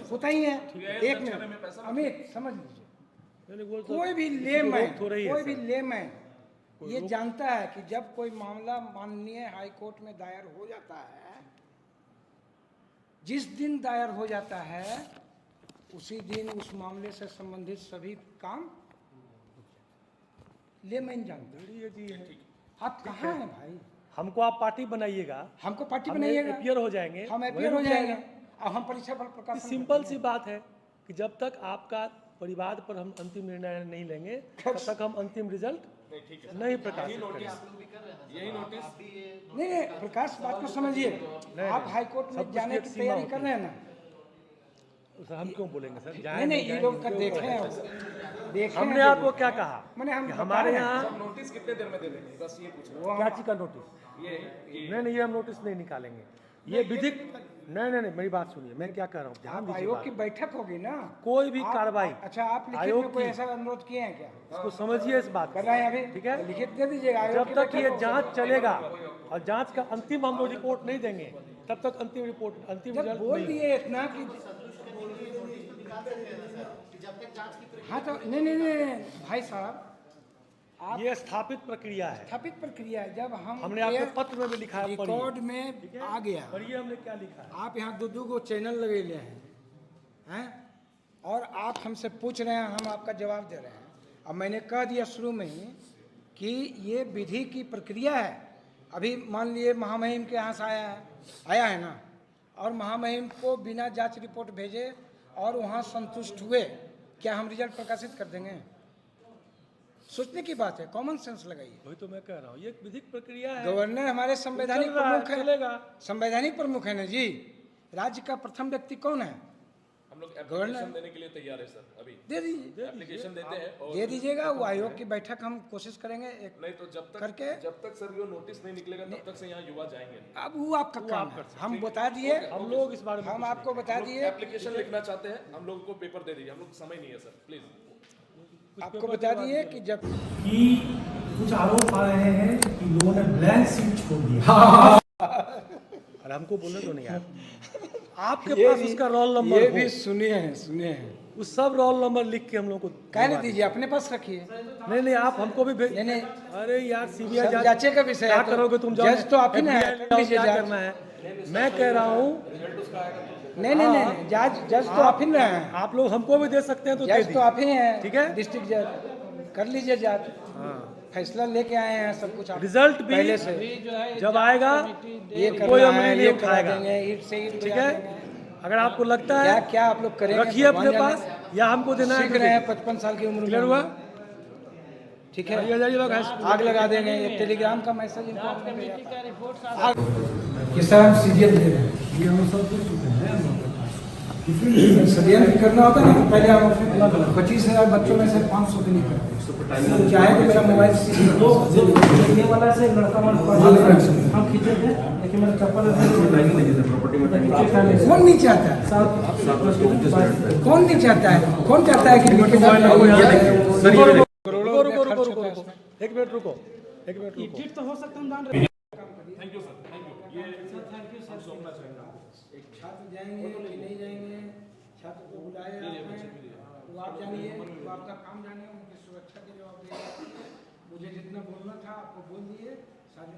[SPEAKER 2] होता ही है। एक मिनट अमित समझ लीजिए, कोई भी लेमैन ये जानता है कि जब कोई मामला माननीय हाई कोर्ट में दायर हो जाता है, जिस दिन दायर हो जाता है उसी दिन उस मामले से संबंधित सभी काम लेमैन जानता है। आप कहाँ हैं भाई?
[SPEAKER 1] हमको आप पार्टी बनाइएगा,
[SPEAKER 2] हमको पार्टी बनाइएगा,
[SPEAKER 1] अपियर हो जाएंगे,
[SPEAKER 2] हम अपियर हो जाएंगे और हम परीक्षा फल प्रकाशन।
[SPEAKER 1] सिंपल सी बात है कि जब तक आपका परिवार पर हम अंतिम निर्णय नहीं लेंगे तब तक हम अंतिम रिजल्ट नहीं प्रकाशित करेंगे।
[SPEAKER 5] यही नोटिस
[SPEAKER 2] नहीं प्रकाश, बात को समझिए। आप हाई कोर्ट में जाने की तैयारी कर रहे हैं ना?
[SPEAKER 1] सर हम क्यों बोलेंगे सर?
[SPEAKER 2] नहीं ये लोग कर देखे हैं,
[SPEAKER 1] हमने आपको क्या कहा?
[SPEAKER 2] मैंने हम
[SPEAKER 1] हमारे यहाँ
[SPEAKER 5] नोटिस कितने देर में दे देंगे, बस ये पूछ रहा हूँ।
[SPEAKER 1] क्या चीज का नोटिस? नहीं ये हम नोटिस नहीं निकालेंगे। ये विधिक नहीं मेरी बात सुनिए, मैं क्या कह रहा हूँ, ध्यान दीजिए।
[SPEAKER 2] आयोग की बैठक होगी ना,
[SPEAKER 1] कोई भी कार्रवाई।
[SPEAKER 2] अच्छा आप लिखित में कोई ऐसा अनुरोध किए हैं क्या?
[SPEAKER 1] इसको समझिए, इस बात
[SPEAKER 2] कर रहे हैं अभी,
[SPEAKER 1] ठीक है?
[SPEAKER 2] लिखित दे दीजिएगा।
[SPEAKER 1] जब तक ये जांच चलेगा और जांच का अंतिम हम लोग रिपोर्ट नहीं देंगे तब तक अंतिम रिपोर्ट अंतिम रिजल्ट
[SPEAKER 2] बोल दिए इतना कि हाँ तो नहीं भाई साहब, आप
[SPEAKER 1] ये स्थापित प्रक्रिया है।
[SPEAKER 2] स्थापित प्रक्रिया है। जब
[SPEAKER 1] हमने आपके पत्र में भी लिखा है,
[SPEAKER 2] रिकॉर्ड में आ गया,
[SPEAKER 1] पढ़िए हमने क्या लिखा है।
[SPEAKER 2] आप यहाँ दो को चैनल लगे ले हैं और आप हमसे पूछ रहे हैं, हम आपका जवाब दे रहे हैं। अब मैंने कह दिया शुरू में ही कि ये विधि की प्रक्रिया है। अभी मान लिए महामहिम के यहाँ से आया है ना, और महामहिम को बिना जांच रिपोर्ट भेजे और वहाँ संतुष्ट हुए, क्या हम रिजल्ट प्रकाशित कर देंगे? सोचने की बात है, कॉमन सेंस लगाइए।
[SPEAKER 1] वही तो मैं कह रहा हूँ, ये विधिक प्रक्रिया है।
[SPEAKER 2] गवर्नर हमारे संवैधानिक प्रमुख है,
[SPEAKER 1] चलेगा।
[SPEAKER 2] संवैधानिक प्रमुख है ना जी। राज्य का प्रथम व्यक्ति कौन है?
[SPEAKER 5] हम लोग एप्लीकेशन देने के लिए तैयार है सर। अभी
[SPEAKER 2] दे दीजिए,
[SPEAKER 5] एप्लीकेशन देते हैं और
[SPEAKER 2] दे दीजिएगा। वो आयोग की बैठक हम कोशिश करेंगे एक
[SPEAKER 5] नहीं तो जब तक सर वो नोटिस नहीं निकलेगा तब तक से यहाँ युवा जाएंगे नहीं।
[SPEAKER 2] अब वो आपका काम है, हम बता दिए,
[SPEAKER 1] हम लोग इस बारे में
[SPEAKER 2] हम आपको बता दिए।
[SPEAKER 5] एप्लीकेशन लिखना चाहते हैं, हम लोगों को पेपर दे दीजिए, हम लोग समय नहीं है सर, प्लीज।
[SPEAKER 2] आपको बता दिए कि जब
[SPEAKER 8] कि कुछ आरोप आ रहे हैं कि लोगों ने ब्लैंक सीट छोड़ दिया।
[SPEAKER 1] और हमको बोलने तो नहीं यार, आपके पास उसका रोल नंबर
[SPEAKER 2] ये
[SPEAKER 1] हो।
[SPEAKER 2] भी सुनिए हैं
[SPEAKER 1] उस सब रोल नंबर लिख के हम लोग को
[SPEAKER 2] कहने दीजिए, अपने पास रखिए।
[SPEAKER 1] नहीं आप हमको भी
[SPEAKER 2] नहीं
[SPEAKER 1] अरे यार सीबीआई
[SPEAKER 2] सब जांचे का विषय
[SPEAKER 1] क्या
[SPEAKER 2] है, तो
[SPEAKER 1] करोगे तुम?
[SPEAKER 2] जज तो आप ही ना है,
[SPEAKER 1] FBI
[SPEAKER 2] कर लीजिए
[SPEAKER 1] क्या
[SPEAKER 2] जांच।
[SPEAKER 1] करना है? मैं कह रहा हूँ
[SPEAKER 2] नहीं जज तो आप ही ना है,
[SPEAKER 1] आप लोग हमको भी दे सकते हैं तो दे
[SPEAKER 2] जज तो
[SPEAKER 1] दीजिए।
[SPEAKER 2] आप ही हैं,
[SPEAKER 1] ठीक है?
[SPEAKER 2] डिस्ट्रिक्ट जज, कर लीजिए जांच। फैसला लेके आए हैं सब कुछ, आप
[SPEAKER 1] रिजल्ट भी
[SPEAKER 2] पहले से
[SPEAKER 1] जब आएगा
[SPEAKER 2] ये
[SPEAKER 1] कोई
[SPEAKER 2] करना
[SPEAKER 1] अमली
[SPEAKER 2] है,
[SPEAKER 1] नहीं
[SPEAKER 2] ये करा
[SPEAKER 1] उठाएगा।
[SPEAKER 2] देंगे, ईट से ईट
[SPEAKER 1] ठीक
[SPEAKER 2] बजा
[SPEAKER 1] है,
[SPEAKER 2] देंगे।
[SPEAKER 1] अगर आपको लगता
[SPEAKER 2] क्या
[SPEAKER 1] है
[SPEAKER 2] क्या आप लोग करेंगे
[SPEAKER 1] रखिए अपने
[SPEAKER 2] भगवान
[SPEAKER 1] पास
[SPEAKER 2] जाने।
[SPEAKER 1] या हमको देना है
[SPEAKER 2] सीख
[SPEAKER 1] तो
[SPEAKER 2] रहे हैं
[SPEAKER 1] दीजिए।
[SPEAKER 2] 55 साल की उम्र में।
[SPEAKER 1] क्लियर हुआ?
[SPEAKER 2] ठीक
[SPEAKER 1] ये
[SPEAKER 2] है,
[SPEAKER 1] जाइए लोग हाई स्कूल।
[SPEAKER 2] आग लगा देंगे। ये टेलीग्राम का मैसेज इनको हमने भेजा था। ये सर हम सीरियस ले रहे हैं,
[SPEAKER 8] ये हम सब देख चुके हैं हम लोग के पास।
[SPEAKER 2] षड्यंत्र करना होता है ना, तो पहले हम 25,000 बच्चों में से 500 के नहीं करते। चाहे तो मेरा मोबाइल
[SPEAKER 6] ये वाला से लड़का हम खींचे थे, लेकिन मेरा चप्पल
[SPEAKER 2] कौन नहीं चाहता है? कौन नहीं चाहता है? कौन चाहता है कि
[SPEAKER 1] रुको एक मिनट रुको।
[SPEAKER 6] एडिट तो हो सकता है, हम जान रहे हैं।
[SPEAKER 5] Thank you sir, thank you. ये
[SPEAKER 6] थैंक यू सर।
[SPEAKER 5] सोचना चाहिए।
[SPEAKER 2] छात्र जाएंगे कि नहीं जाएंगे, छात्र को बुलाए वो आप जानिए, वो आपका काम जानिए, उनकी सुरक्षा की जवाबदेही। मुझे जितना बोलना था आपको बोल दिए। शायद